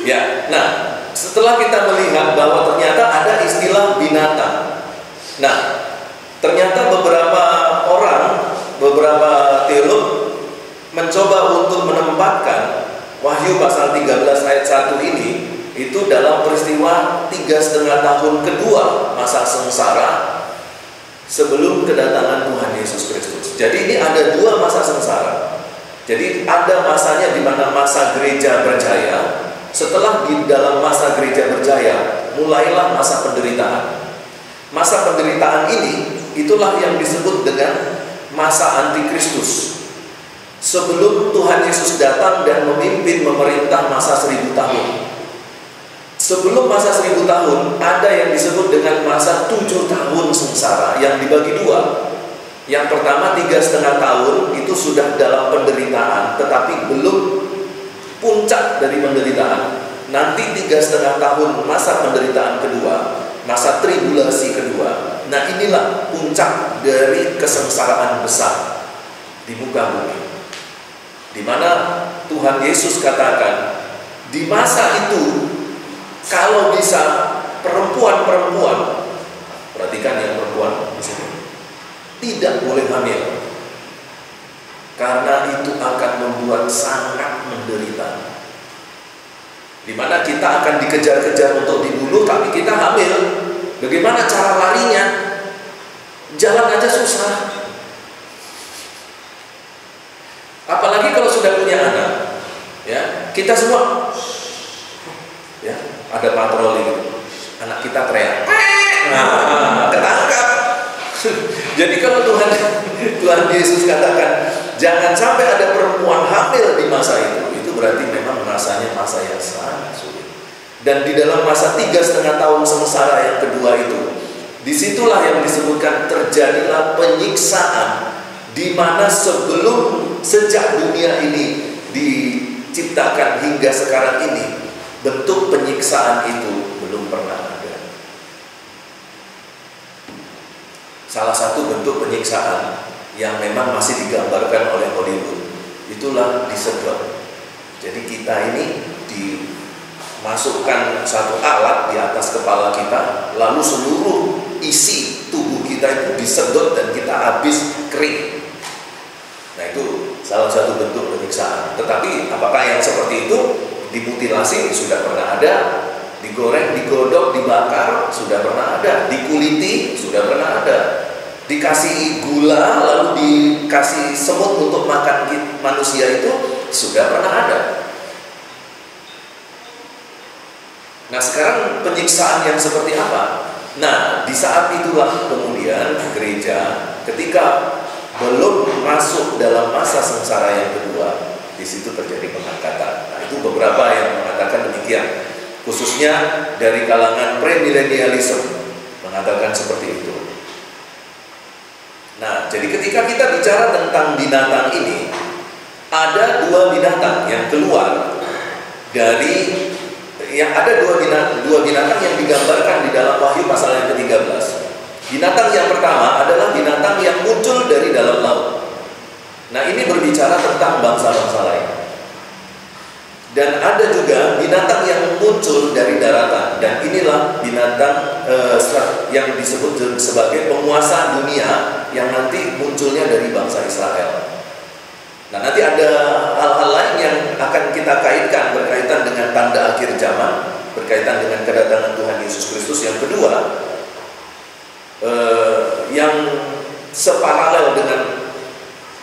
ya. Nah, setelah kita melihat bahwa ternyata ada istilah binatang. Nah, ternyata beberapa orang, beberapa teolog mencoba untuk menempatkan Wahyu pasal 13 ayat 1 ini itu dalam peristiwa 3,5 tahun kedua masa sengsara sebelum kedatangan Tuhan Yesus Kristus. Jadi ini ada 2 masa sengsara. Jadi ada masanya di mana masa gereja berjaya. Setelah di dalam masa gereja berjaya, mulailah masa penderitaan. Masa penderitaan ini itulah yang disebut dengan masa antikristus. Sebelum Tuhan Yesus datang dan memimpin memerintah masa 1000 tahun. Sebelum masa 1000 tahun, ada yang disebut dengan masa 7 tahun sengsara yang dibagi 2. Yang pertama 3,5 tahun itu sudah dalam penderitaan, tetapi belum puncak dari penderitaan. Nanti 3,5 tahun masa penderitaan kedua, masa tribulasi kedua. Nah, inilah puncak dari kesengsaraan besar di muka bumi. Di mana Tuhan Yesus katakan, di masa itu kalau bisa perempuan-perempuan, perhatikan yang perempuan di sini, tidak boleh hamil, karena itu akan membuat sangat menderita. Di mana kita akan dikejar-kejar untuk dibunuh, tapi kita hamil. Bagaimana cara larinya? Jalan aja susah. Apalagi kalau sudah punya anak, ya, kita semua, ya, ada patroli, anak kita teriak, nah, ketangkap. Jadi kalau Tuhan Yesus katakan jangan sampai ada perempuan hamil di masa itu berarti memang rasanya masa yang sangat sulit. Dan di dalam masa 3,5 tahun sengsara yang kedua itu, disitulah yang disebutkan terjadilah penyiksaan, di mana sejak dunia ini diciptakan hingga sekarang ini, bentuk penyiksaan itu belum pernah ada. Salah satu bentuk penyiksaan yang memang masih digambarkan oleh Hollywood, itulah disedot. Jadi kita ini dimasukkan satu alat di atas kepala kita, lalu seluruh isi tubuh kita itu disedot dan kita habis kering. Nah, itu salah satu bentuk penyiksaan. Tetapi apakah yang seperti itu? Dimutilasi sudah pernah ada, digoreng, digodok, dibakar sudah pernah ada, dikuliti sudah pernah ada, dikasih gula lalu dikasih semut untuk makan manusia itu sudah pernah ada. Nah, sekarang penyiksaan yang seperti apa? Nah, di saat itulah kemudian gereja ketika belum masuk dalam masa sengsara yang kedua, di situ terjadi pengangkatan. Nah, itu beberapa yang mengatakan demikian, khususnya dari kalangan premilenialisme mengatakan seperti itu. Nah, jadi ketika kita bicara tentang binatang ini, ada dua binatang yang keluar dari dua binatang yang digambarkan di dalam Wahyu pasal yang ke-13. Binatang yang pertama adalah binatang yang muncul dari dalam laut. Nah, ini berbicara tentang bangsa-bangsa lain. Dan ada juga binatang yang muncul dari daratan, dan inilah binatang yang disebut sebagai penguasa dunia yang nanti munculnya dari bangsa Israel. Nah, nanti ada hal-hal lain yang akan kita kaitkan berkaitan dengan tanda akhir zaman, berkaitan dengan kedatangan Tuhan Yesus Kristus yang kedua, yang separalel dengan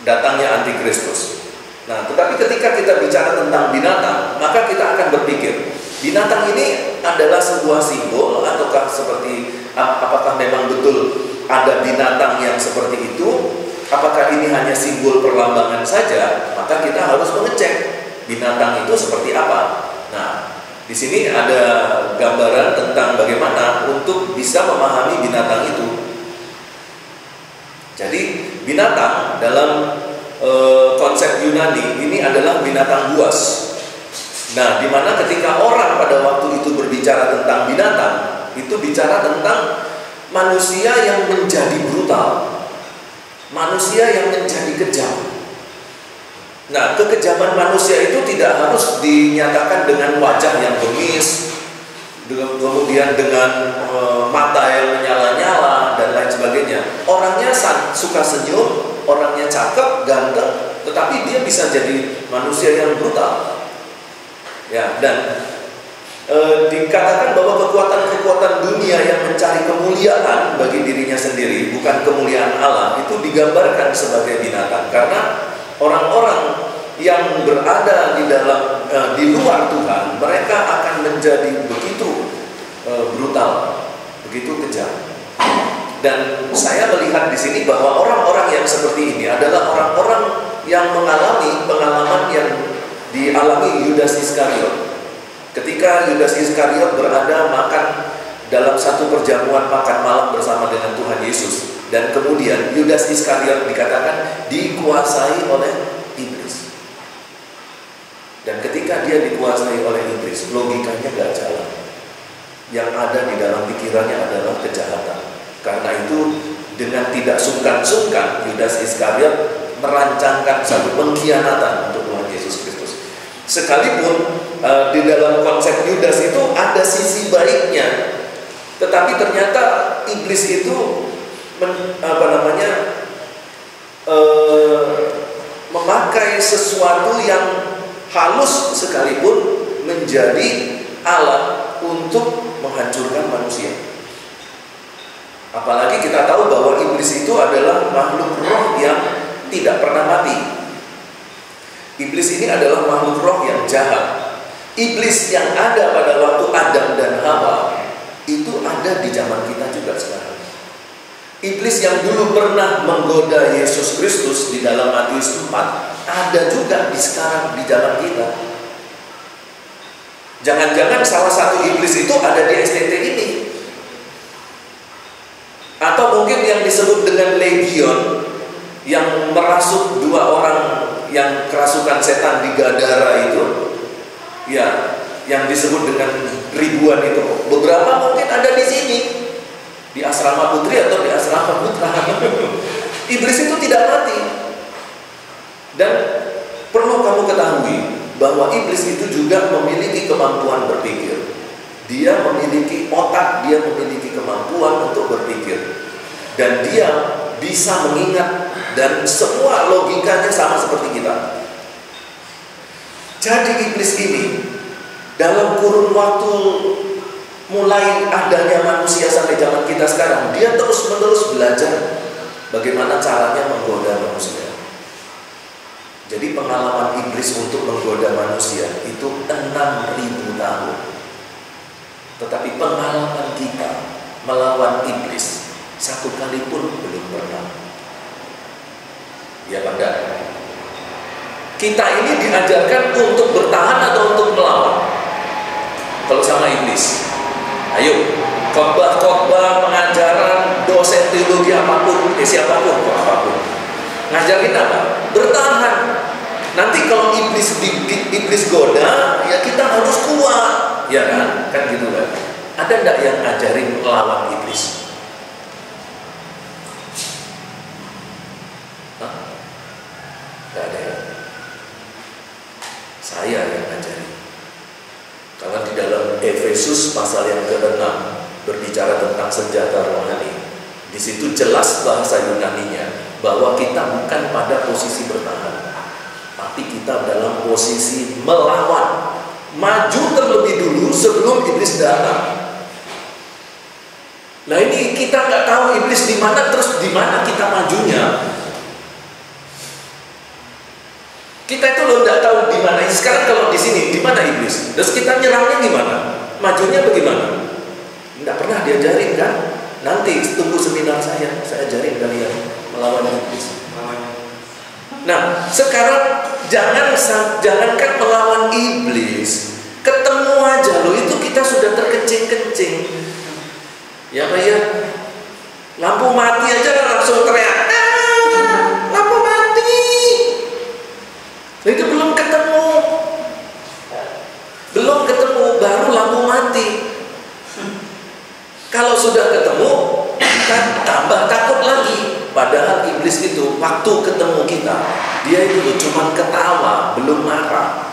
datangnya Antikristus. Nah, tetapi ketika kita bicara tentang binatang, maka kita akan berpikir, binatang ini adalah sebuah simbol ataukah apakah memang betul ada binatang yang seperti itu? Apakah ini hanya simbol perlambangan saja? Maka kita harus mengecek binatang itu seperti apa. Nah, di sini ada gambaran tentang bagaimana untuk bisa memahami binatang itu. Jadi binatang dalam konsep Yunani ini adalah binatang buas. Nah, di mana ketika orang pada waktu itu berbicara tentang binatang, itu bicara tentang manusia yang menjadi brutal, manusia yang menjadi kejam. Nah, kekejaman manusia itu tidak harus dinyatakan dengan wajah yang bengis, kemudian dengan mata yang menyala-nyala dan lain sebagainya. Orangnya suka senyum, orangnya cakep, ganteng, tetapi dia bisa jadi manusia yang brutal. Ya, dan dikatakan bahwa kekuatan-kekuatan dunia yang mencari kemuliaan bagi dirinya sendiri, bukan kemuliaan Allah, itu digambarkan sebagai binatang. Karena orang-orang yang berada di luar Tuhan, mereka akan menjadi begitu brutal, begitu kejam. Dan saya melihat di sini bahwa orang-orang yang seperti ini adalah orang-orang yang mengalami pengalaman yang dialami Yudas Iskariot. Ketika Yudas Iskariot berada makan dalam satu perjamuan makan malam bersama dengan Tuhan Yesus, dan kemudian Yudas Iskariot dikatakan dikuasai oleh iblis. Dan ketika dia dikuasai oleh iblis, logikanya gak jalan. Yang ada di dalam pikirannya adalah kejahatan. Karena itu dengan tidak sungkan-sungkan Yudas Iskariot merancangkan satu pengkhianatan untuk Tuhan Yesus Kristus. Sekalipun di dalam konsep Yudas itu ada sisi baiknya, tetapi ternyata iblis itu memakai sesuatu yang halus sekalipun menjadi alat untuk menghancurkan manusia. Apalagi kita tahu bahwa iblis itu adalah makhluk roh yang tidak pernah mati. Iblis ini adalah makhluk roh yang jahat. Iblis yang ada pada waktu Adam dan Hawa itu ada di zaman kita juga sekarang. Iblis yang dulu pernah menggoda Yesus Kristus di dalam Matius 4 ada juga sekarang di zaman kita. Jangan-jangan salah satu iblis itu ada di STT ini. Atau mungkin yang disebut dengan legion, yang merasuk 2 orang yang kerasukan setan di Gadara itu, ya, yang disebut dengan ribuan itu, beberapa mungkin ada di sini, di asrama putri atau di asrama putra. Iblis itu tidak mati. Dan perlu kamu ketahui bahwa iblis itu juga memiliki kemampuan berpikir. Dia memiliki otak, dia memiliki kemampuan untuk berpikir. Dan dia bisa mengingat, dan semua logikanya sama seperti kita. Jadi iblis ini dalam kurun waktu mulai adanya manusia sampai zaman kita sekarang, dia terus-menerus belajar bagaimana caranya menggoda manusia. Jadi pengalaman iblis untuk menggoda manusia itu 6.000 tahun. Tetapi pengalaman kita melawan iblis 1 kali pun belum pernah. Ya Anda, kita ini diajarkan untuk bertahan atau untuk melawan. Kalau sama iblis, ayo, khotbah, pengajaran, dosen teologi apapun, siapapun, apapun, ngajarin apa? Bertahan. Nanti kalau iblis goda, ya kita harus kuat, ya kan gitu kan. Ada enggak yang ngajarin melawan iblis? Hah? Enggak ada ya? Saya yang ngajarin. Karena di dalam Efesus pasal yang ke-6 berbicara tentang senjata rohani. Di situ jelas bahasa Yunaninya bahwa kita bukan pada posisi bertahan, tapi kita dalam posisi melawan, maju terlebih dulu sebelum iblis datang. Nah ini kita nggak tahu iblis di mana, terus di mana kita majunya. Kita itu loh nggak tahu di mana. Sekarang kalau di sini di mana iblis, terus kita nyerangnya gimana? Majunya bagaimana? Nggak pernah diajarin kan? Nanti tunggu seminar saya ajarin kalian melawan iblis. Nah, sekarang jangankan melawan iblis, ketemu aja lo itu kita sudah terkencing-kencing. Ya Pak ya, lampu mati aja langsung teriak, lampu mati. Itu belum ketemu, baru lampu mati. Kalau sudah ketemu, kita tambah takut lagi. Padahal iblis itu waktu ketemu kita, dia itu cuma ketawa, belum marah.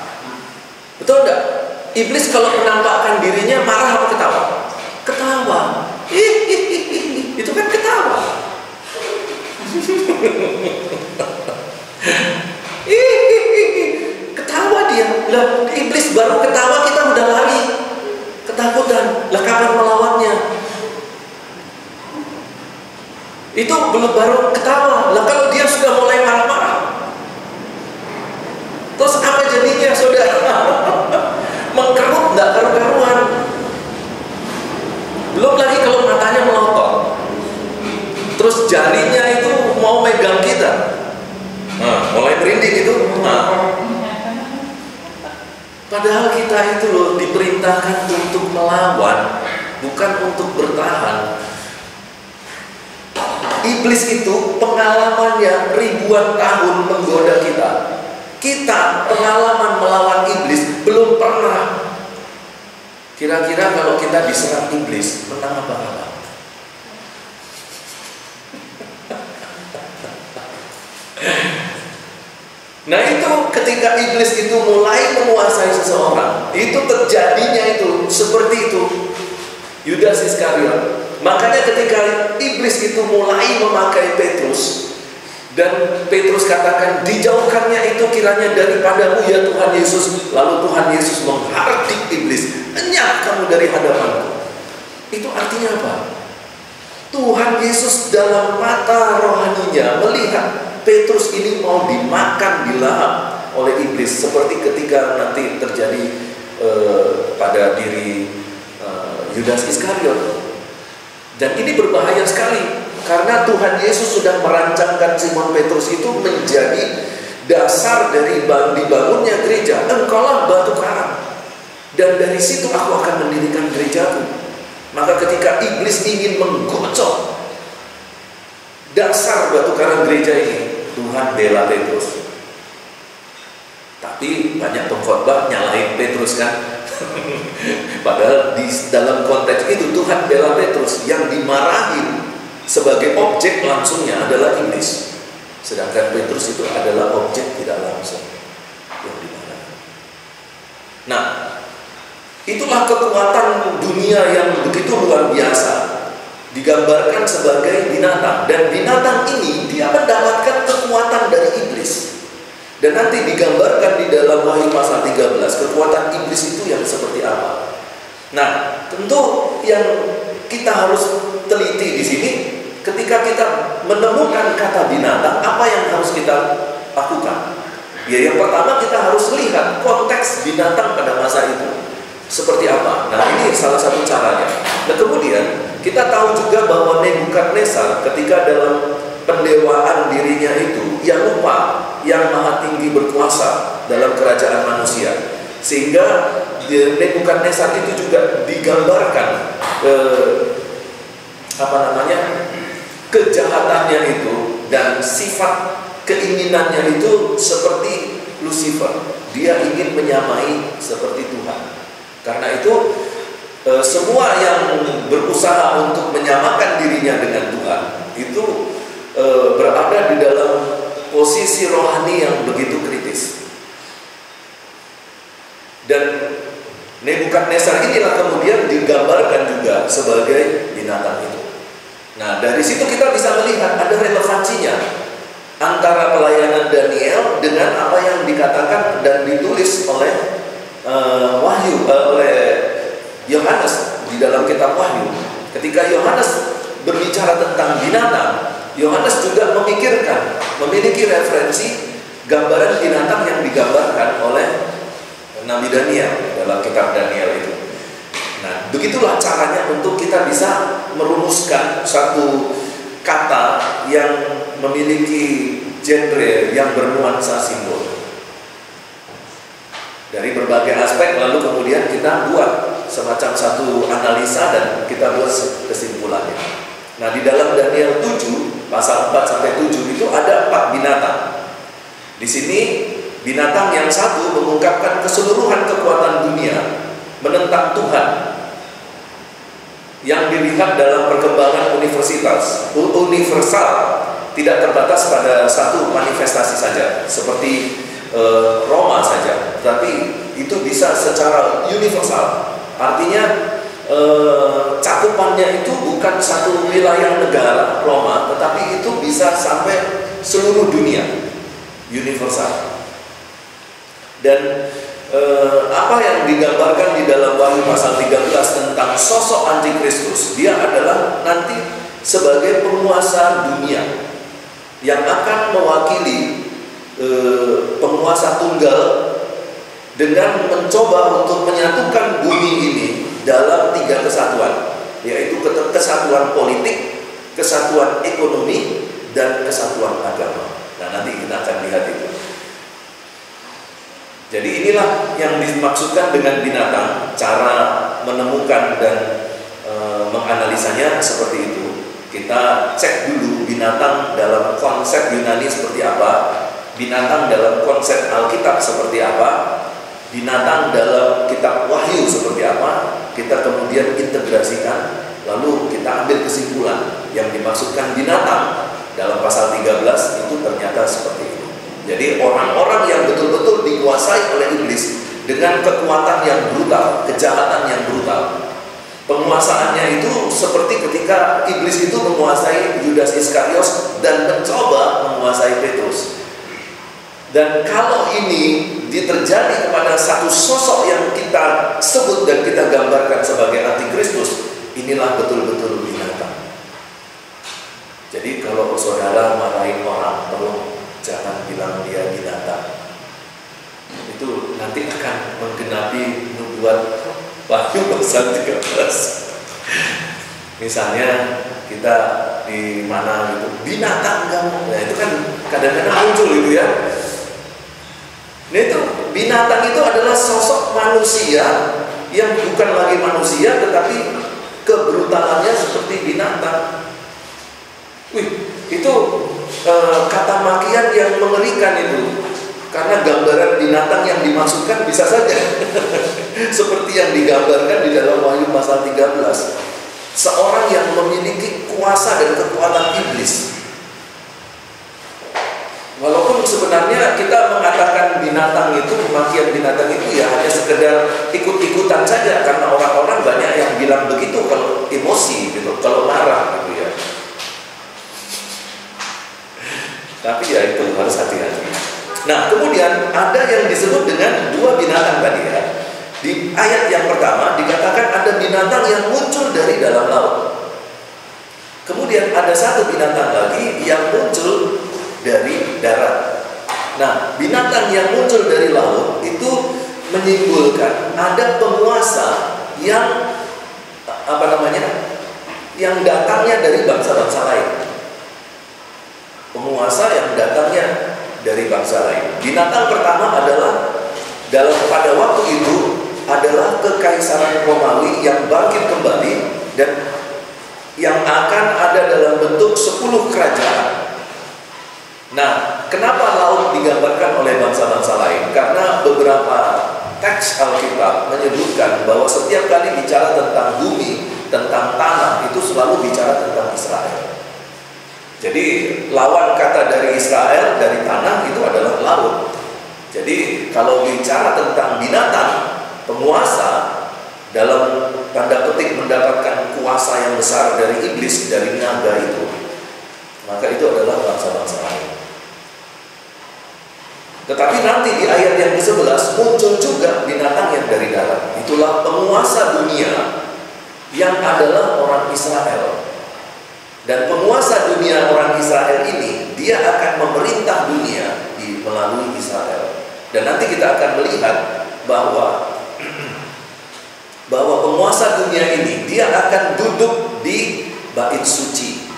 Betul enggak? Iblis kalau menampakkan dirinya marah apa ketawa? Ketawa. Itu kan ketawa. Ketawa dia. Lah, iblis baru ketawa kita udah lari. Ketakutan. Lah kapan melawannya? Itu belum baru ketawa. Lah kalau dia sudah mulai marah-marah, terus apa jadinya saudara? Mengkerut nggak karu-karuan. Belum lagi kalau matanya melotot, terus jarinya itu mau megang kita, mulai merinding itu. Padahal kita itu loh diperintahkan untuk melawan, bukan untuk bertahan. Iblis itu pengalamannya ribuan tahun menggoda kita. Kita pengalaman melawan iblis belum pernah. Kira-kira kalau kita diserang iblis, menang apa kalah? Nah itu ketika iblis itu mulai menguasai seseorang, itu terjadinya itu seperti itu, Yudas Iskariot. Makanya ketika iblis itu mulai memakai Petrus, dan Petrus katakan, dijauhkannya itu kiranya daripadamu ya Tuhan Yesus. Lalu Tuhan Yesus menghardik iblis, enyah kamu dari hadapanku. Itu artinya apa? Tuhan Yesus dalam mata rohaninya melihat Petrus ini mau dimakan, dilahap oleh iblis, seperti ketika nanti terjadi pada diri Yudas Iskariot. Dan ini berbahaya sekali, karena Tuhan Yesus sudah merancangkan Simon Petrus itu menjadi dasar dari dibangunnya gereja. Engkaulah batu karang, dan dari situ aku akan mendirikan gerejaku. Maka ketika iblis ingin menggocok dasar batu karang gereja ini, Tuhan bela Petrus. Tapi banyak pengkhotbah nyalahin Petrus kan. Padahal di dalam konteks itu Tuhan bela Petrus. Yang dimarahin sebagai objek langsungnya adalah iblis, sedangkan Petrus itu adalah objek tidak langsung yang dimarahin. Nah, itulah kekuatan dunia yang begitu luar biasa, digambarkan sebagai binatang. Dan binatang ini dia mendapatkan kekuatan dari iblis. Dan nanti digambarkan di dalam Wahyu pasal 13 kekuatan iblis itu yang seperti apa. Nah, tentu yang kita harus teliti di sini, ketika kita menemukan kata binatang, apa yang harus kita lakukan? Ya, yang pertama kita harus lihat konteks binatang pada masa itu seperti apa. Nah, ini salah satu caranya. Nah, kemudian kita tahu juga bahwa Nebukadnezar ketika dalam pendewaan dirinya itu, ia lupa yang maha tinggi berkuasa dalam kerajaan manusia, sehingga Nebukadnezar itu juga digambarkan kejahatannya itu dan sifat keinginannya itu seperti Lucifer. Dia ingin menyamai seperti Tuhan. Karena itu semua yang berusaha untuk menyamakan dirinya dengan Tuhan itu berada di dalam posisi rohani yang begitu kritis. Dan Nebukadnezar inilah kemudian digambarkan juga sebagai binatang itu. Nah, dari situ kita bisa melihat ada relevansinya antara pelayanan Daniel dengan apa yang dikatakan dan ditulis oleh oleh Yohanes di dalam kitab Wahyu. Ketika Yohanes berbicara tentang binatang, Yohanes juga memiliki referensi gambaran binatang yang digambarkan oleh Nabi Daniel dalam kitab Daniel itu. Nah, begitulah caranya untuk kita bisa merumuskan satu kata yang memiliki genre yang bernuansa simbol dari berbagai aspek, lalu kemudian kita buat semacam satu analisa dan kita buat kesimpulannya. Nah, di dalam Daniel 7 pasal 4 sampai 7 itu ada 4 binatang. Di sini binatang yang satu mengungkapkan keseluruhan kekuatan dunia menentang Tuhan yang dilihat dalam perkembangan universal, tidak terbatas pada satu manifestasi saja seperti Roma saja, tapi itu bisa secara universal. Artinya cakupannya itu bukan satu wilayah negara Roma, tetapi itu bisa sampai seluruh dunia, universal. Dan apa yang digambarkan di dalam Wahyu pasal 13 tentang sosok antikristus, dia adalah nanti sebagai penguasa dunia yang akan mewakili penguasa tunggal dengan mencoba untuk menyatukan bumi ini dalam 3 kesatuan, yaitu kesatuan politik, kesatuan ekonomi, dan kesatuan agama. Nah, nanti kita akan lihat itu. Jadi inilah yang dimaksudkan dengan binatang, cara menemukan dan menganalisanya seperti itu. Kita cek dulu binatang dalam konsep Yunani seperti apa, binatang dalam konsep Alkitab seperti apa, binatang dalam kitab Wahyu seperti apa. Kita kemudian integrasikan, lalu kita ambil kesimpulan yang dimaksudkan binatang dalam pasal 13 itu ternyata seperti itu. Jadi orang-orang yang betul-betul dikuasai oleh iblis dengan kekuatan yang brutal, kejahatan yang brutal. Penguasaannya itu seperti ketika iblis itu menguasai Yudas Iskariot dan mencoba menguasai Petrus. Dan kalau ini terjadi kepada satu sosok yang kita sebut dan kita gambarkan sebagai antikristus, inilah betul-betul binatang. Jadi kalau saudara marahin orang, tolong jangan bilang dia binatang. Itu nanti akan menggenapi nubuat Wahyu pasal 13. Misalnya kita di mana gitu, binatang kamu. Nah itu kan kadang-kadang muncul itu ya. Nah itu binatang itu adalah sosok manusia yang bukan lagi manusia tetapi kebrutalannya seperti binatang. Wih, itu kata makian yang mengerikan itu. Karena gambaran binatang yang dimaksudkan bisa saja seperti yang digambarkan di dalam Wahyu pasal 13. Seorang yang memiliki kuasa dan kekuatan iblis. Walaupun sebenarnya kita mengatakan binatang itu, pemakian binatang itu ya hanya sekedar ikut-ikutan saja. Karena orang-orang banyak yang bilang begitu kalau emosi gitu, kalau marah gitu ya. Tapi ya itu harus hati-hati. Nah, kemudian ada yang disebut dengan dua binatang tadi ya. Di ayat yang pertama dikatakan ada binatang yang muncul dari dalam laut. Kemudian ada satu binatang lagi yang muncul dari darat. Nah, binatang yang muncul dari laut itu menyimpulkan ada penguasa yang yang datangnya dari bangsa-bangsa lain. Penguasa yang datangnya dari bangsa lain. Binatang pertama adalah pada waktu itu adalah kekaisaran Romawi yang bangkit kembali dan yang akan ada dalam bentuk 10 kerajaan. Nah, kenapa laut digambarkan oleh bangsa-bangsa lain? Karena beberapa teks Alkitab menyebutkan bahwa setiap kali bicara tentang bumi, tentang tanah, itu selalu bicara tentang Israel. Jadi lawan kata dari Israel, dari tanah itu adalah laut. Jadi kalau bicara tentang binatang, penguasa dalam tanda petik mendapatkan kuasa yang besar dari iblis, dari naga itu, maka itu adalah bangsa-bangsa lain. Tetapi nanti di ayat yang ke-11 muncul juga binatang yang dari darat. Itulah penguasa dunia yang adalah orang Israel. Dan penguasa dunia orang Israel ini, dia akan memerintah dunia melalui Israel. Dan nanti kita akan melihat bahwa penguasa dunia ini, dia akan duduk di bait suci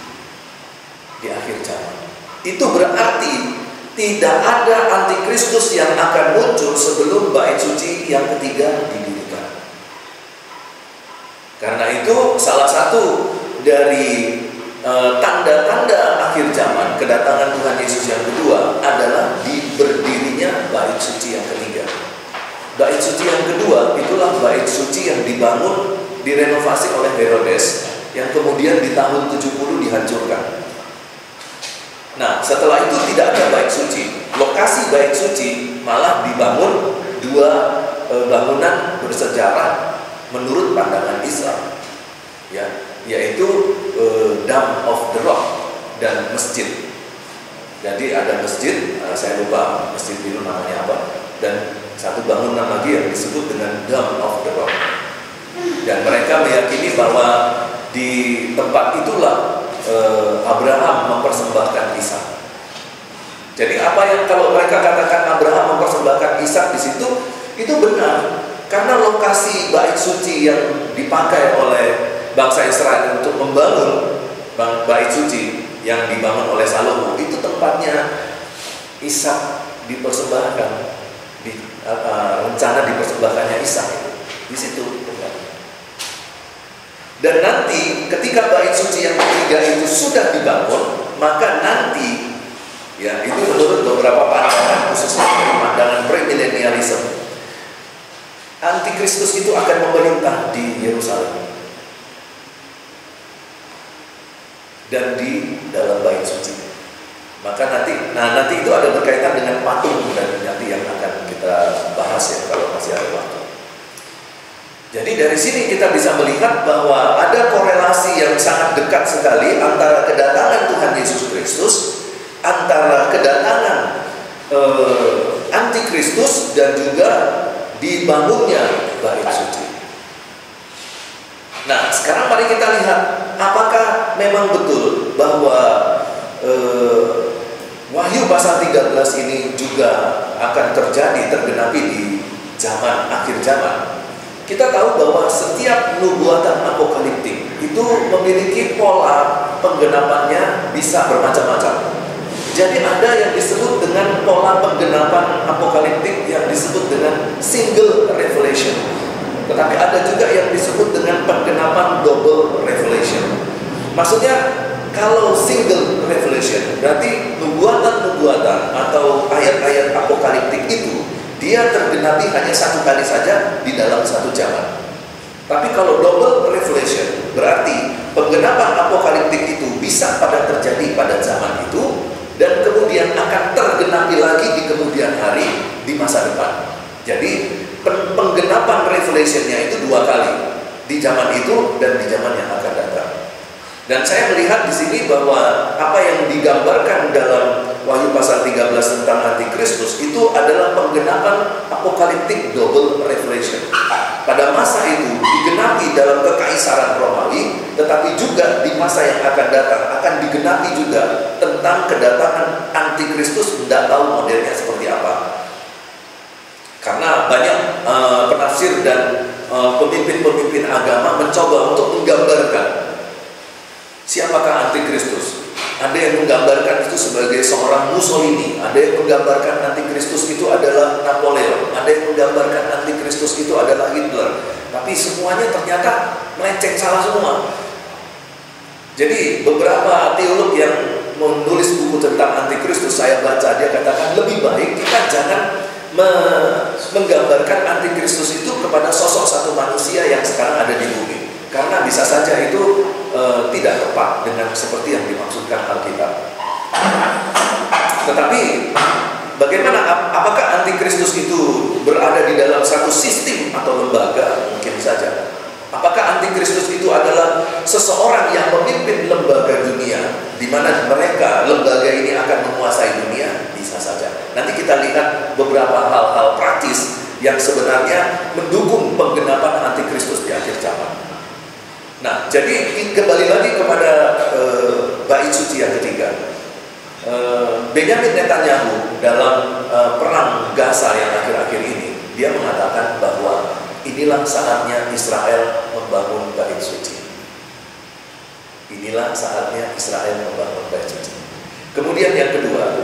di akhir zaman. Itu berarti tidak ada antikristus yang akan muncul sebelum bait suci yang ketiga didirikan. Karena itu salah satu dari tanda-tanda akhir zaman kedatangan Tuhan Yesus yang kedua adalah berdirinya bait suci yang ketiga. Bait suci yang kedua itulah bait suci yang dibangun, direnovasi oleh Herodes, yang kemudian di tahun 70 dihancurkan. Nah, setelah itu tidak ada bait suci. Lokasi bait suci malah dibangun dua bangunan bersejarah menurut pandangan Islam, ya, yaitu Dome of the Rock dan masjid. Jadi ada masjid, saya lupa masjid itu namanya apa, dan satu bangunan lagi yang disebut dengan Dome of the Rock. Dan mereka meyakini bahwa di tempat itulah Abraham mempersembahkan Ishak. Jadi apa yang kalau mereka katakan Abraham mempersembahkan Ishak di situ, itu benar. Karena lokasi bait suci yang dipakai oleh bangsa Israel untuk membangun bait suci yang dibangun oleh Salomo, itu tempatnya Ishak dipersembahkan, rencana dipersembahkannya Ishak di situ. Dan nanti ketika bait suci yang ketiga itu sudah dibangun, maka nanti, ya itu menurut beberapa pandangan, khususnya dari pandangan premilenialisme, Antikristus itu akan memerintah di Yerusalem dan di dalam bait suci. Maka nanti itu ada berkaitan dengan patung dan nanti yang akan kita bahas ya kalau masih ada waktu. Jadi dari sini kita bisa melihat bahwa ada korelasi yang sangat dekat sekali antara kedatangan Tuhan Yesus Kristus, antara kedatangan Antikristus dan juga dibangunnya bait suci. Nah, sekarang mari kita lihat apakah memang betul bahwa Wahyu pasal 13 ini juga akan tergenapi di zaman akhir zaman. Kita tahu bahwa setiap nubuatan apokaliptik itu memiliki pola penggenapannya bisa bermacam-macam. Jadi ada yang disebut dengan pola penggenapan apokaliptik yang disebut dengan single revelation. Tetapi ada juga yang disebut dengan penggenapan double revelation. Maksudnya kalau single revelation berarti nubuatan-nubuatan atau ayat-ayat apokaliptik itu dia tergenapi hanya satu kali saja di dalam satu zaman. Tapi kalau double revelation berarti penggenapan apokaliptik itu bisa terjadi pada zaman itu dan kemudian akan tergenapi lagi di kemudian hari di masa depan. Jadi penggenapan revelationnya itu dua kali, di zaman itu dan di zaman yang akan datang. Dan saya melihat di sini bahwa apa yang digambarkan dalam Wahyu pasal 13 tentang Antikristus itu adalah penggenapan apokaliptik double revelation. Pada masa itu digenapi dalam kekaisaran Romawi, tetapi juga di masa yang akan datang akan digenapi juga tentang kedatangan Antikristus, tidak tahu modelnya seperti apa. Karena banyak penafsir dan pemimpin-pemimpin agama mencoba untuk menggambarkan siapakah Antikristus. Ada yang menggambarkan itu sebagai seorang Mussolini, ada yang menggambarkan Antikristus itu adalah Napoleon, ada yang menggambarkan Antikristus itu adalah Hitler. Tapi semuanya ternyata melenceng, salah semua. Jadi beberapa teolog yang menulis buku tentang Antikristus saya baca, dia katakan lebih baik kita jangan menggambarkan Antikristus itu kepada sosok satu manusia yang sekarang ada di bumi. Karena bisa saja itu tidak tepat dengan seperti yang dimaksudkan Alkitab. Tetapi bagaimana, apakah Antikristus itu berada di dalam satu sistem atau lembaga? Mungkin saja. Apakah Antikristus itu adalah seseorang yang memimpin lembaga dunia, di mana mereka, lembaga ini akan menguasai dunia? Bisa saja. Nanti kita lihat beberapa hal-hal praktis yang sebenarnya mendukung penggenapan Antikristus di akhir zaman. Nah, jadi kembali lagi kepada bait suci yang ketiga. Benyamin Netanyahu dalam perang Gaza yang akhir-akhir ini, dia mengatakan bahwa inilah saatnya Israel membangun bait suci. Inilah saatnya Israel membangun bait suci. Kemudian yang kedua,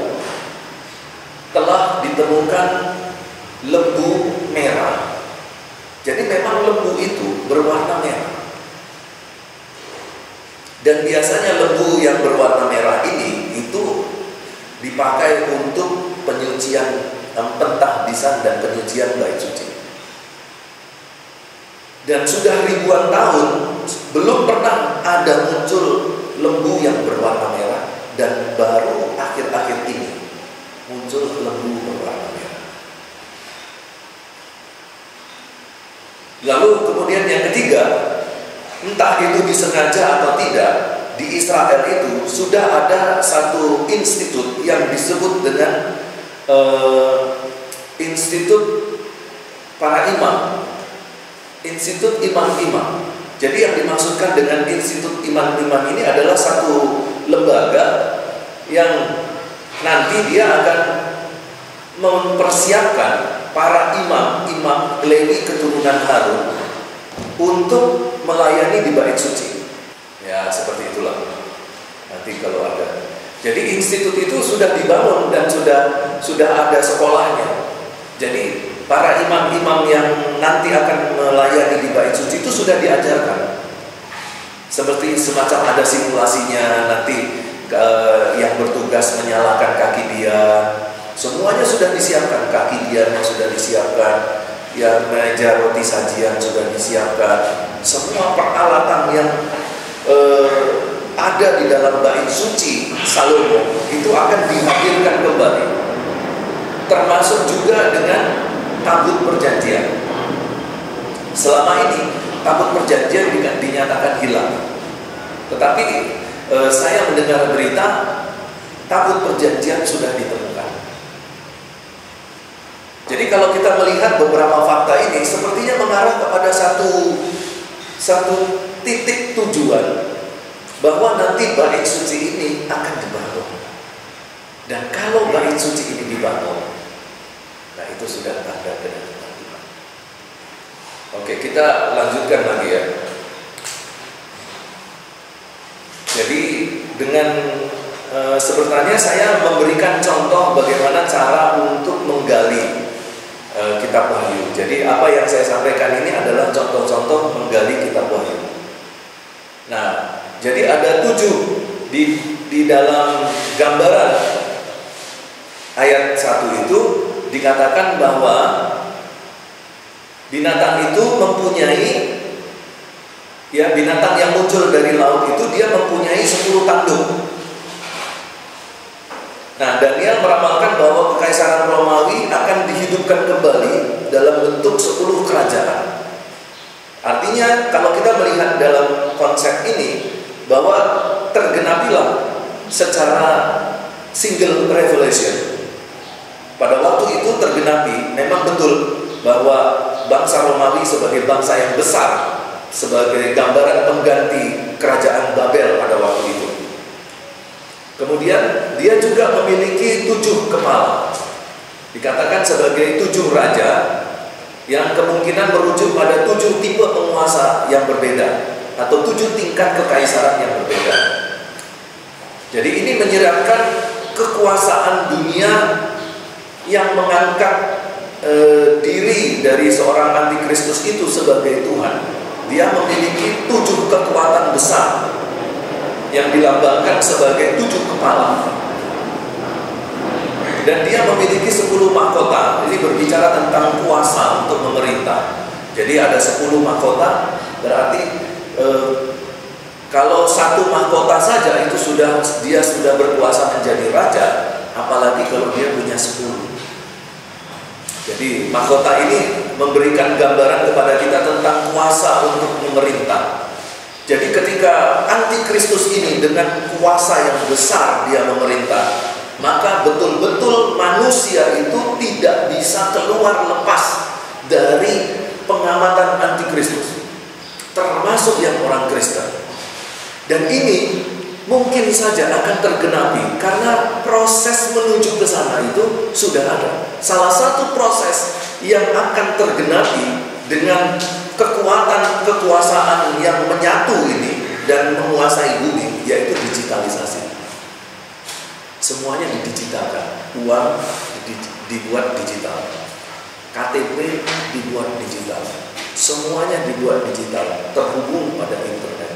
telah ditemukan lembu merah. Jadi memang lembu itu berwarna merah. Dan biasanya lembu yang berwarna merah ini itu dipakai untuk penyucian pentahbisan dan penyucian bait suci. Dan sudah ribuan tahun belum pernah ada muncul lembu yang berwarna merah, dan baru akhir-akhir ini muncul lembu berwarna merah. Lalu kemudian yang ketiga, entah itu disengaja atau tidak, di Israel itu sudah ada satu institut yang disebut dengan Institut para imam, Institut imam-imam. Jadi yang dimaksudkan dengan Institut imam-imam ini adalah satu lembaga yang nanti dia akan mempersiapkan para imam-imam Lewi keturunan Harun untuk melayani di bait suci. Ya, seperti itulah. Nanti kalau ada. Jadi institut itu sudah dibangun dan sudah ada sekolahnya. Jadi para imam-imam yang nanti akan melayani di bait suci itu sudah diajarkan. Seperti semacam ada simulasinya nanti yang bertugas menyalakan kaki dia. Semuanya sudah disiapkan, kaki dia sudah disiapkan. Yang meja roti sajian sudah disiapkan, semua peralatan yang ada di dalam bait suci Salomo itu akan dihadirkan kembali, termasuk juga dengan tabut perjanjian. Selama ini tabut perjanjian dinyatakan hilang, tetapi saya mendengar berita tabut perjanjian sudah ditemukan. Jadi kalau kita melihat beberapa fakta ini, sepertinya mengarah kepada satu titik tujuan, bahwa nanti bait suci ini akan dibangun. Dan kalau bait suci ini dibangun, nah itu sudah tanda kedatangan Tuhan. Oke, kita lanjutkan lagi ya. Jadi dengan sebenarnya saya memberikan contoh bagaimana cara untuk menggali kitab Wahyu. Jadi apa yang saya sampaikan ini adalah contoh-contoh menggali kitab Wahyu. Nah, jadi ada 7 di dalam gambaran ayat 1 itu dikatakan bahwa binatang itu mempunyai, ya, binatang yang muncul dari laut itu dia mempunyai 10 tanduk. Nah, Daniel meramalkan bahwa kekaisaran Romawi akan dihidupkan kembali dalam bentuk 10 kerajaan. Artinya kalau kita melihat dalam konsep ini, bahwa tergenapilah secara single revelation. Pada waktu itu tergenapi, memang betul bahwa bangsa Romawi sebagai bangsa yang besar, sebagai gambaran pengganti kerajaan Babel pada waktu itu. Kemudian dia juga memiliki 7 kepala, dikatakan sebagai 7 raja yang kemungkinan merujuk pada 7 tipe penguasa yang berbeda, atau 7 tingkat kekaisaran yang berbeda. Jadi ini menyiratkan kekuasaan dunia yang mengangkat diri dari seorang antikristus itu sebagai Tuhan. Dia memiliki 7 kekuatan besar yang dilambangkan sebagai 7 kepala. Dan dia memiliki 10 mahkota. Ini berbicara tentang kuasa untuk memerintah. Jadi ada 10 mahkota, berarti kalau 1 mahkota saja itu dia sudah berkuasa menjadi raja, apalagi kalau dia punya 10. Jadi mahkota ini memberikan gambaran kepada kita tentang kuasa untuk memerintah. Jadi ketika antikristus ini dengan kuasa yang besar dia memerintah, maka betul-betul manusia itu tidak bisa keluar lepas dari pengamatan antikristus, termasuk yang orang Kristen. Dan ini mungkin saja akan tergenapi karena proses menuju ke sana itu sudah ada. Salah satu proses yang akan tergenapi dengan kekuasaan yang menyatu ini dan menguasai bumi, yaitu digitalisasi. Semuanya didigitalkan, uang dibuat digital, KTP dibuat digital, semuanya dibuat digital, terhubung pada internet.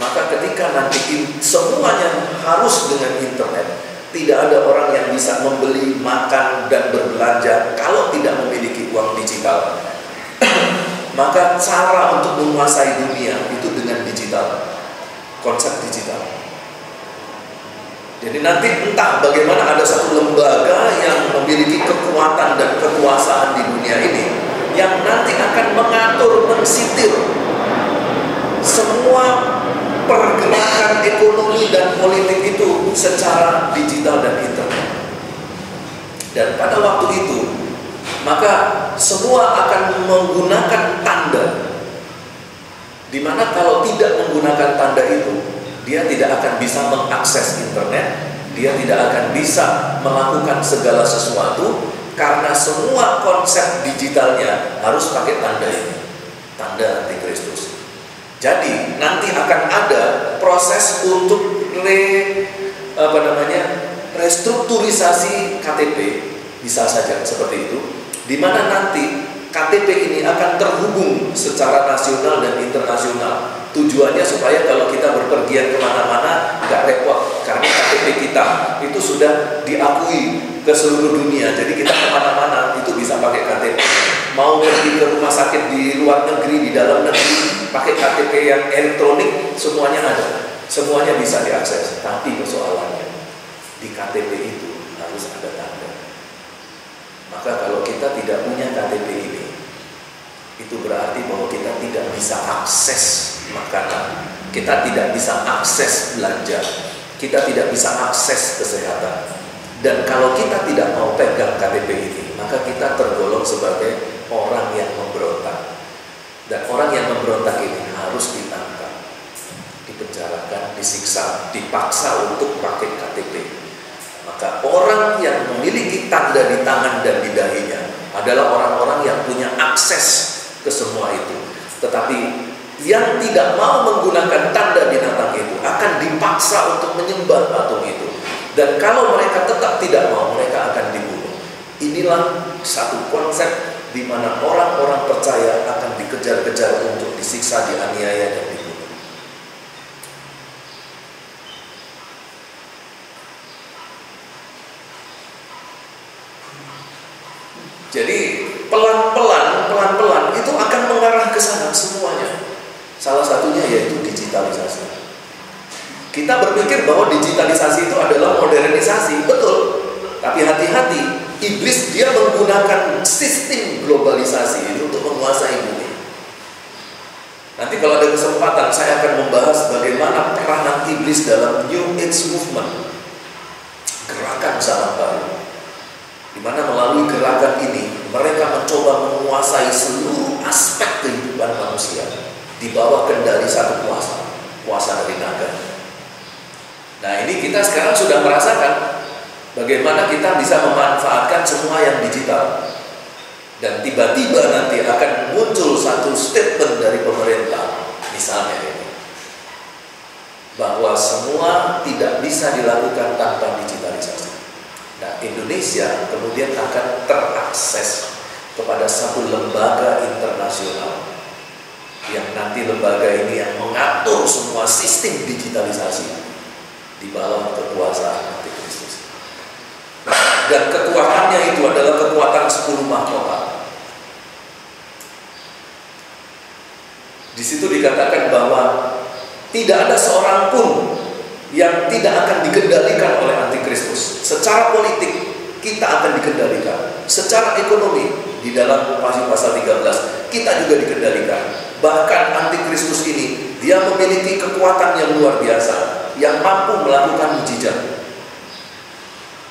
Maka ketika nanti semuanya harus dengan internet, tidak ada orang yang bisa membeli, makan, dan berbelanja kalau tidak memiliki uang digital. Maka cara untuk menguasai dunia itu dengan digital, konsep digital. Jadi nanti entah bagaimana ada satu lembaga yang memiliki kekuatan dan kekuasaan di dunia ini, yang nanti akan mengatur, mensitir semua pergerakan ekonomi dan politik itu secara digital dan internet. Dan pada waktu itu, maka semua akan menggunakan tanda, dimana kalau tidak menggunakan tanda itu, dia tidak akan bisa mengakses internet, dia tidak akan bisa melakukan segala sesuatu, karena semua konsep digitalnya harus pakai tanda ini, tanda antikristus. Jadi nanti akan ada proses untuk restrukturisasi KTP, bisa saja seperti itu, di mana nanti KTP ini akan terhubung secara nasional dan internasional. Tujuannya supaya kalau kita berpergian kemana-mana nggak repot, karena KTP kita itu sudah diakui ke seluruh dunia. Jadi kita kemana-mana itu bisa pakai KTP. Mau pergi ke rumah sakit di luar negeri, di dalam negeri, pakai KTP yang elektronik, semuanya ada. semuanya bisa diakses. Tapi persoalannya di KTP itu harus ada tanda. Maka kalau kita tidak punya KTP ini, itu berarti bahwa kita tidak bisa akses makanan, kita tidak bisa akses belanja, kita tidak bisa akses kesehatan. Dan kalau kita tidak mau pegang KTP ini, maka kita tergolong sebagai orang yang memberontak. Dan orang yang memberontak ini harus ditangkap, dipenjarakan, disiksa, dipaksa untuk pakai KTP. Maka orang yang memiliki tanda di tangan dan di dahinya adalah orang-orang yang punya akses ke semua itu. Tetapi yang tidak mau menggunakan tanda binatang itu akan dipaksa untuk menyembah patung itu. Dan kalau mereka tetap tidak mau, mereka akan dibunuh. Inilah satu konsep di mana orang-orang percaya akan dikejar-kejar untuk disiksa, dianiaya, dan dibunuh. Jadi pelan-pelan itu akan mengarah ke sana semuanya. Salah satunya yaitu digitalisasi. Kita berpikir bahwa digitalisasi itu adalah modernisasi, betul. Tapi hati-hati, iblis dia menggunakan sistem globalisasi itu untuk menguasai bumi. Nanti kalau ada kesempatan saya akan membahas bagaimana peranan iblis dalam New Age Movement, gerakan zaman baru, di mana melalui gerakan ini mereka mencoba menguasai seluruh aspek kehidupan manusia di bawah kendali satu kuasa dari naga. Nah, ini kita sekarang sudah merasakan bagaimana kita bisa memanfaatkan semua yang digital. Dan tiba-tiba nanti akan muncul satu statement dari pemerintah, misalnya ini, bahwa semua tidak bisa dilakukan tanpa digitalisasi. Nah, Indonesia kemudian akan terakses kepada satu lembaga internasional yang nanti lembaga ini yang mengatur semua sistem digitalisasi di bawah kekuasaan Antikristus. Dan kekuatannya itu adalah kekuatan 10 mahkota. Di situ dikatakan bahwa tidak ada seorang pun yang tidak akan dikendalikan oleh Antikristus. Secara politik kita akan dikendalikan, secara ekonomi di dalam pasal 13 kita juga dikendalikan. Bahkan Antikristus ini dia memiliki kekuatan yang luar biasa, yang mampu melakukan mujizat.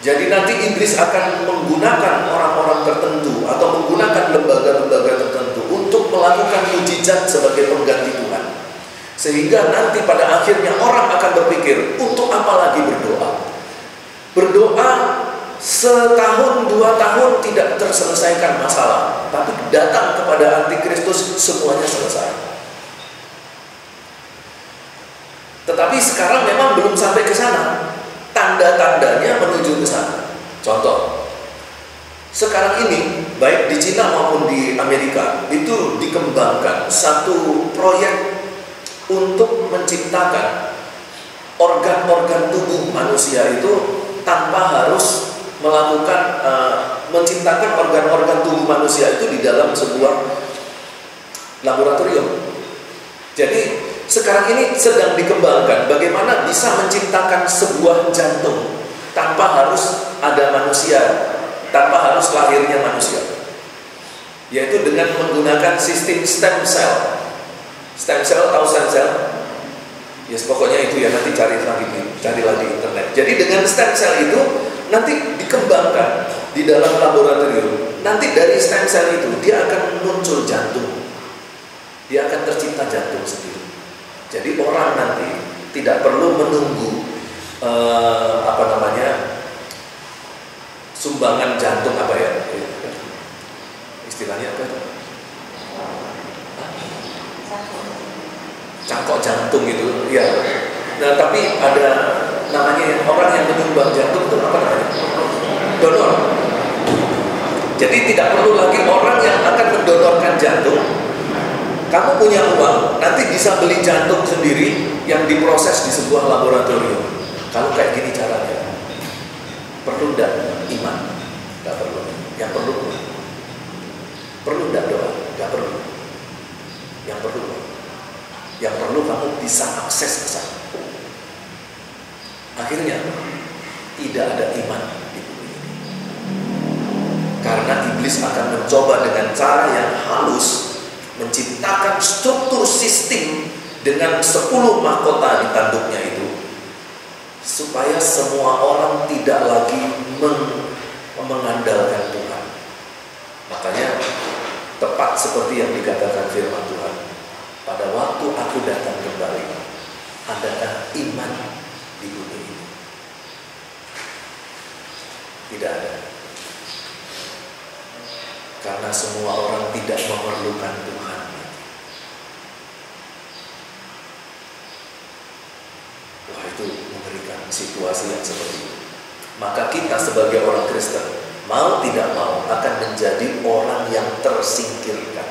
Jadi nanti iblis akan menggunakan orang-orang tertentu atau menggunakan lembaga-lembaga tertentu untuk melakukan mujizat sebagai pengganti Tuhan. Sehingga nanti pada akhirnya orang akan berpikir, untuk apa lagi berdoa? Berdoa setahun, 2 tahun tidak terselesaikan masalah, tapi datang kepada Antikristus semuanya selesai. Tetapi sekarang memang belum sampai ke sana. Tanda-tandanya menuju ke sana. Contoh, sekarang ini baik di Cina maupun di Amerika itu dikembangkan satu proyek untuk menciptakan organ-organ tubuh manusia itu tanpa harus melakukan menciptakan organ-organ tubuh manusia itu di dalam sebuah laboratorium. Jadi sekarang ini sedang dikembangkan bagaimana bisa menciptakan sebuah jantung tanpa harus ada manusia, tanpa harus lahirnya manusia, yaitu dengan menggunakan sistem stem cell. Stem cell, tahu stem cell? Yes, pokoknya itu ya, nanti cari lagi internet. Jadi dengan stem cell itu nanti dikembangkan di dalam laboratorium. Nanti dari stem cell itu dia akan muncul jantung, dia akan tercipta jantung sendiri. Jadi orang nanti tidak perlu menunggu sumbangan jantung istilahnya apa itu? Cangkok jantung itu, ya. Nah, tapi ada namanya orang yang menyumbang jantung itu apa namanya? Donor. Jadi tidak perlu lagi orang yang akan mendonorkan jantung. Kamu punya uang, nanti bisa beli jantung sendiri yang diproses di sebuah laboratorium. Kalau kayak gini caranya, perlu enggak iman? Enggak perlu. Yang perlu enggak doa? Enggak perlu. Yang perlu kamu bisa akses ke sana. Akhirnya tidak ada iman di bumi ini. Karena iblis akan mencoba dengan cara yang halus menciptakan struktur sistem dengan 10 mahkota di tanduknya itu, supaya semua orang tidak lagi mengandalkan Tuhan. Makanya tepat seperti yang dikatakan firman Tuhan, pada waktu aku datang kembali, adakah iman di bumi ini? Tidak ada. Karena semua orang tidak memerlukan Tuhan. Wah, itu mengerikan situasi yang seperti itu. Maka kita sebagai orang Kristen, mau tidak mau akan menjadi orang yang tersingkirkan.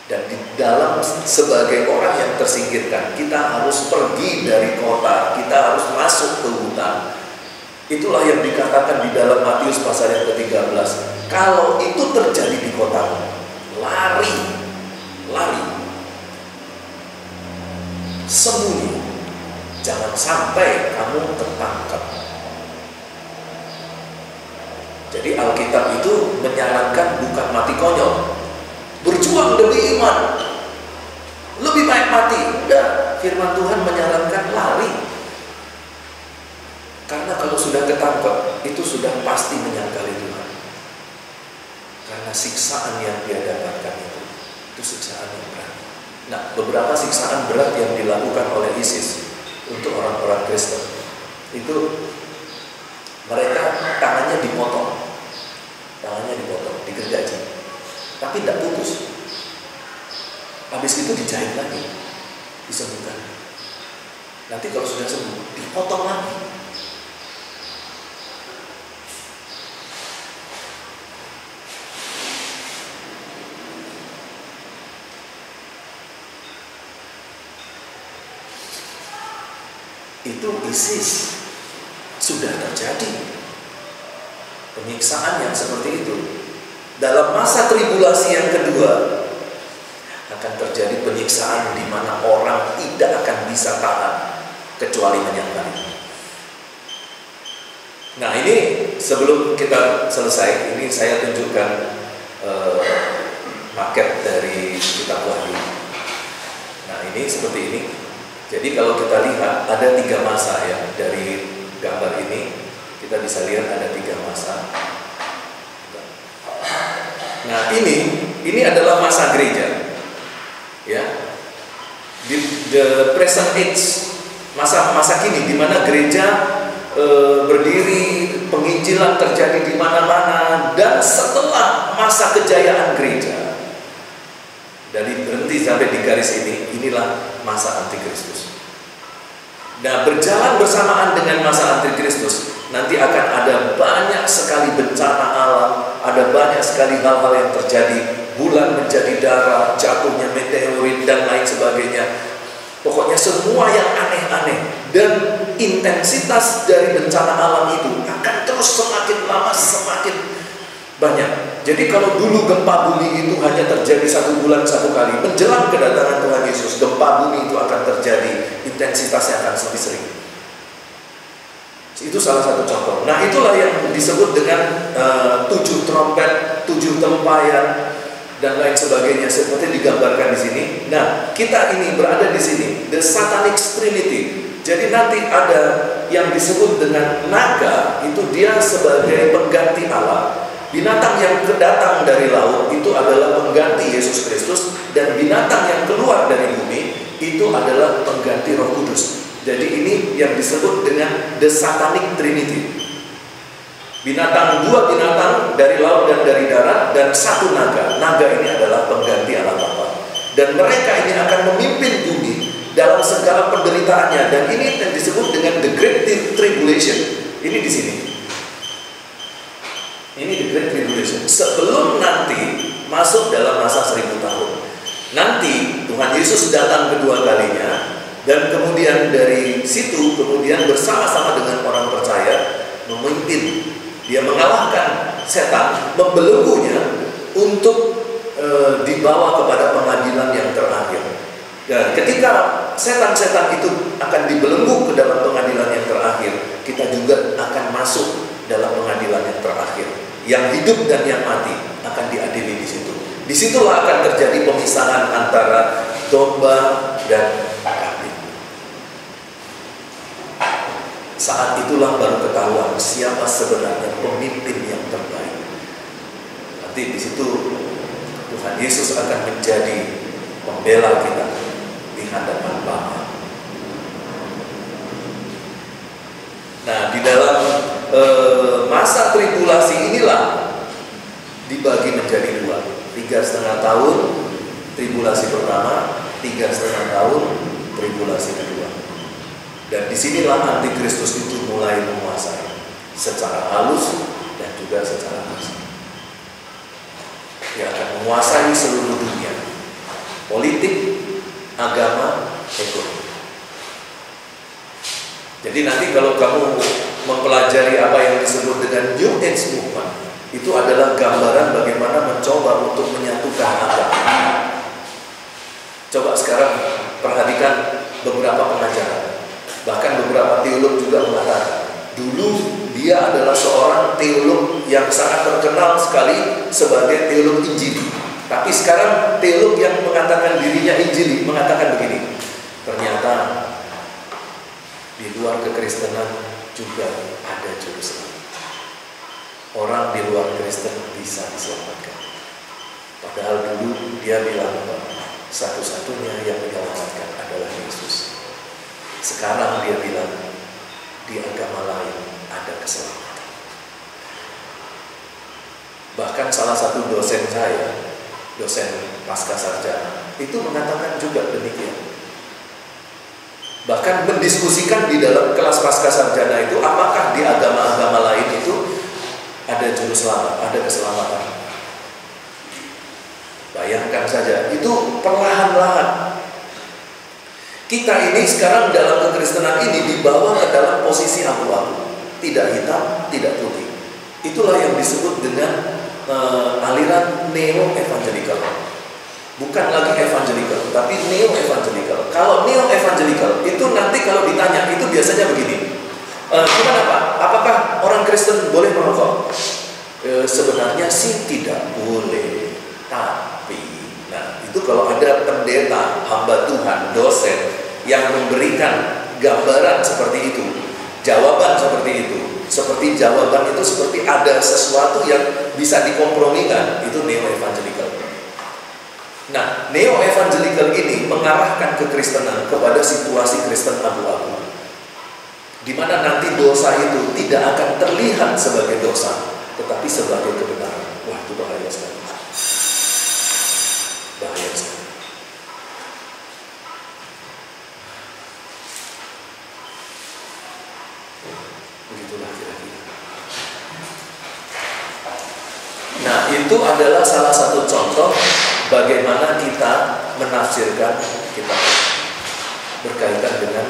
Dan di dalam sebagai orang yang tersingkirkan, kita harus pergi dari kota, kita harus masuk ke hutan. Itulah yang dikatakan di dalam Matius pasal yang ke-13. Kalau itu terjadi di kotamu, lari, sembunyi, jangan sampai kamu tertangkap. Jadi Alkitab itu menyarankan bukan mati konyol, berjuang demi iman, lebih baik mati. Udah, firman Tuhan menyarankan lari. Karena kalau sudah ketangkep, itu sudah pasti menyangkali Tuhan. Karena siksaan yang dia dapatkan itu siksaan yang berat. Nah, beberapa siksaan berat yang dilakukan oleh ISIS untuk orang-orang Kristen, itu mereka tangannya dipotong, digergaji, tapi tidak putus. Habis itu dijahit lagi, disembuhkan. Nanti kalau sudah sembuh, dipotong lagi. Itu ISIS sudah terjadi penyiksaan yang seperti itu. Dalam masa tribulasi yang kedua akan terjadi penyiksaan di mana orang tidak akan bisa tahan kecuali menyangkali. Nah, ini sebelum kita selesai, ini saya tunjukkan paket dari kitab Wahyu. Nah, ini seperti ini. Jadi kalau kita lihat ada 3 masa ya, dari gambar ini kita bisa lihat ada 3 masa. Nah, ini adalah masa gereja, ya, the present age, masa kini di mana gereja berdiri, penginjilan terjadi di mana-mana, dan setelah masa kejayaan gereja. Dari berhenti sampai di garis ini, inilah masa antikristus. Nah, berjalan bersamaan dengan masa antikristus, nanti akan ada banyak sekali bencana alam, ada banyak sekali hal-hal yang terjadi, bulan menjadi darah, jatuhnya meteorit dan lain sebagainya. Pokoknya semua yang aneh-aneh, dan intensitas dari bencana alam itu akan terus semakin lama semakin banyak. Jadi kalau dulu gempa bumi itu hanya terjadi 1 bulan 1 kali, menjelang kedatangan Tuhan Yesus, gempa bumi itu akan terjadi, intensitasnya akan lebih sering. Itu salah satu contoh. Nah, itulah yang disebut dengan 7 trompet, 7 tempayan, dan lain sebagainya seperti digambarkan di sini. Nah, kita ini berada di sini, the Satanic Trinity. Jadi nanti ada yang disebut dengan naga, itu dia sebagai pengganti Allah. Binatang yang datang dari laut itu adalah pengganti Yesus Kristus, dan binatang yang keluar dari bumi itu adalah pengganti Roh Kudus. Jadi ini yang disebut dengan the Satanic Trinity. 2 binatang dari laut dan dari darat, dan 1 naga. Naga ini adalah pengganti Allah Bapa. Dan mereka ini akan memimpin bumi dalam segala penderitaannya, dan ini yang disebut dengan the Great Tribulation. Ini di sini. Ini the Great Tribulation. Sebelum nanti masuk dalam masa 1000 tahun. Nanti Tuhan Yesus datang kedua kalinya, dan kemudian dari situ kemudian bersama-sama dengan orang percaya memimpin. Dia mengalahkan setan, membelenggunya untuk dibawa kepada pengadilan yang terakhir. Dan ketika setan-setan itu akan dibelenggu ke dalam pengadilan yang terakhir, kita juga akan masuk dalam pengadilan yang terakhir. Yang hidup dan yang mati akan diadili di situ. Disitulah akan terjadi pemisahan antara domba dan kambing. Saat itulah baru ketahuan siapa sebenarnya pemimpin yang terbaik. Nanti di situ Tuhan Yesus akan menjadi pembela kita di hadapan Bapa. Nah, di dalam masa tribulasi inilah dibagi menjadi dua, 3,5 tahun tribulasi pertama, 3,5 tahun tribulasi kedua. Dan disinilah antikristus itu mulai menguasai secara halus dan juga secara kasar. Dia akan menguasai seluruh dunia, politik, agama, ekonomi. Jadi nanti kalau kamu mempelajari apa yang disebut dengan New Age Movement, itu adalah gambaran bagaimana mencoba untuk menyatukan agama. Coba sekarang perhatikan beberapa pengajaran. Bahkan beberapa teolog juga mengatakan, dulu dia adalah seorang teolog yang sangat terkenal sekali sebagai teolog Injili. Tapi sekarang teolog yang mengatakan dirinya Injili mengatakan begini, ternyata di luar kekristenan juga ada juru selamat. Orang di luar Kristen bisa diselamatkan. Padahal dulu dia bilang bahwa satu-satunya yang menyelamatkan adalah Yesus. Sekarang dia bilang di agama lain ada keselamatan. Bahkan salah satu dosen saya, dosen pascasarjana, itu mengatakan juga demikian. Bahkan mendiskusikan di dalam kelas pascasarjana itu, apakah di agama-agama lain itu ada juru selamat, ada keselamatan. Bayangkan saja, itu perlahan-lahan. Kita ini sekarang dalam kekristenan ini dibawa ke dalam posisi abu-abu, tidak hitam, tidak putih. Itulah yang disebut dengan aliran neo-evangelical. Bukan lagi evangelical, tapi neo-evangelical. Kalau neo-evangelical itu nanti kalau ditanya itu biasanya begini, gimana Pak? Apakah orang Kristen boleh merokok? Sebenarnya sih tidak boleh, tapi nah itu kalau ada pendeta, hamba Tuhan, dosen yang memberikan gambaran seperti itu, jawaban seperti itu, seperti jawaban itu seperti ada sesuatu yang bisa dikompromikan, itu neo-evangelical. Nah, neo-evangelical ini mengarahkan kekristenan kepada situasi Kristen abu-abu, di mana nanti dosa itu tidak akan terlihat sebagai dosa, tetapi sebagai kebenaran. Wah, itu bahaya sekali. Bahaya sekali. Begitulah kira-kira. Nah, itu adalah salah satu contoh bagaimana kita menafsirkan kitab berkaitan dengan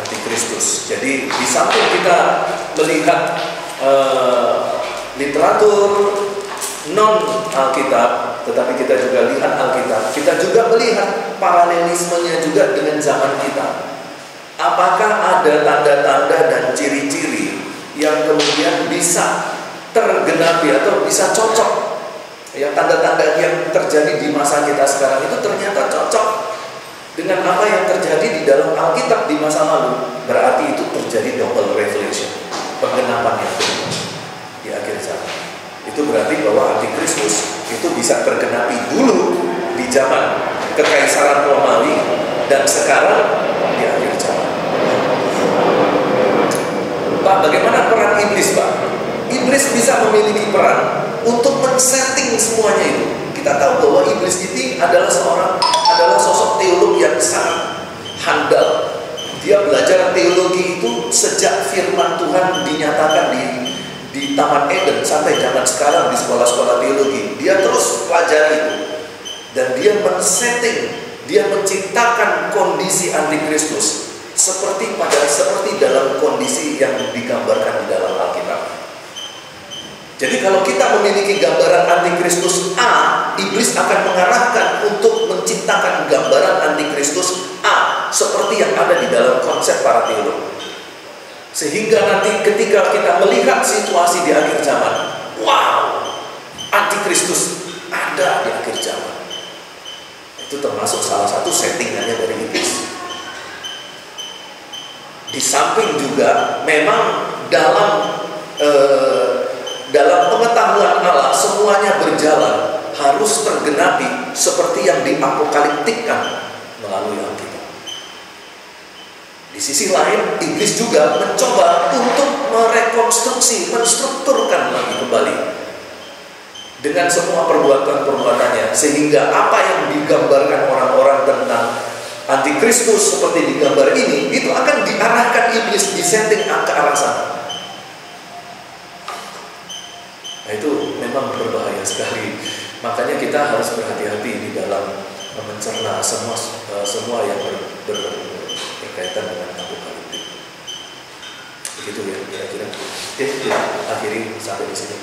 antikristus. Jadi di samping kita melihat literatur non Alkitab, tetapi kita juga lihat Alkitab. Kita juga melihat paralelismenya juga dengan zaman kita. Apakah ada tanda-tanda dan ciri-ciri yang kemudian bisa tergenapi atau bisa cocok? Ya, tanda-tanda yang terjadi di masa kita sekarang itu ternyata cocok dengan apa yang terjadi di dalam Alkitab di masa lalu. Berarti itu terjadi double revelation, penggenapan yang kedua di akhir zaman. Itu berarti bahwa antikristus itu bisa tergenapi dulu di zaman kekaisaran Romawi dan sekarang di akhir zaman. Pak, bagaimana peran iblis, Pak? Iblis bisa memiliki peran untuk men-setting semuanya itu. Kita tahu bahwa iblis itu adalah sosok teolog yang sangat handal. Dia belajar teologi itu sejak firman Tuhan dinyatakan di Taman Eden sampai zaman sekarang di sekolah-sekolah teologi. Dia terus pelajari itu. Dan dia men-setting, dia menciptakan kondisi antikristus seperti dalam kondisi yang digambarkan di dalam Alkitab. Jadi kalau kita memiliki gambaran antikristus A, iblis akan mengarahkan untuk menciptakan gambaran Sehingga nanti ketika kita melihat situasi di akhir zaman, wow, antikristus ada di akhir zaman. Itu termasuk salah satu settingannya dari iblis. Di samping juga memang dalam pengetahuan Allah semuanya berjalan harus tergenapi seperti yang diapokaliptikkan melalui Alkitab. Di sisi lain, iblis juga mencoba untuk merekonstruksi, menstrukturkan lagi kembali dengan semua perbuatan-perbuatannya, sehingga apa yang digambarkan orang-orang tentang antikristus seperti di gambar ini, itu akan diarahkan iblis, disetting ke arah sana. Nah, itu memang berbahaya sekali. Makanya kita harus berhati-hati di dalam mencerna semua yang berkaitan dengan apokaliptik. Begitu ya kira-kira. Oke, kita akhiri sampai di sini.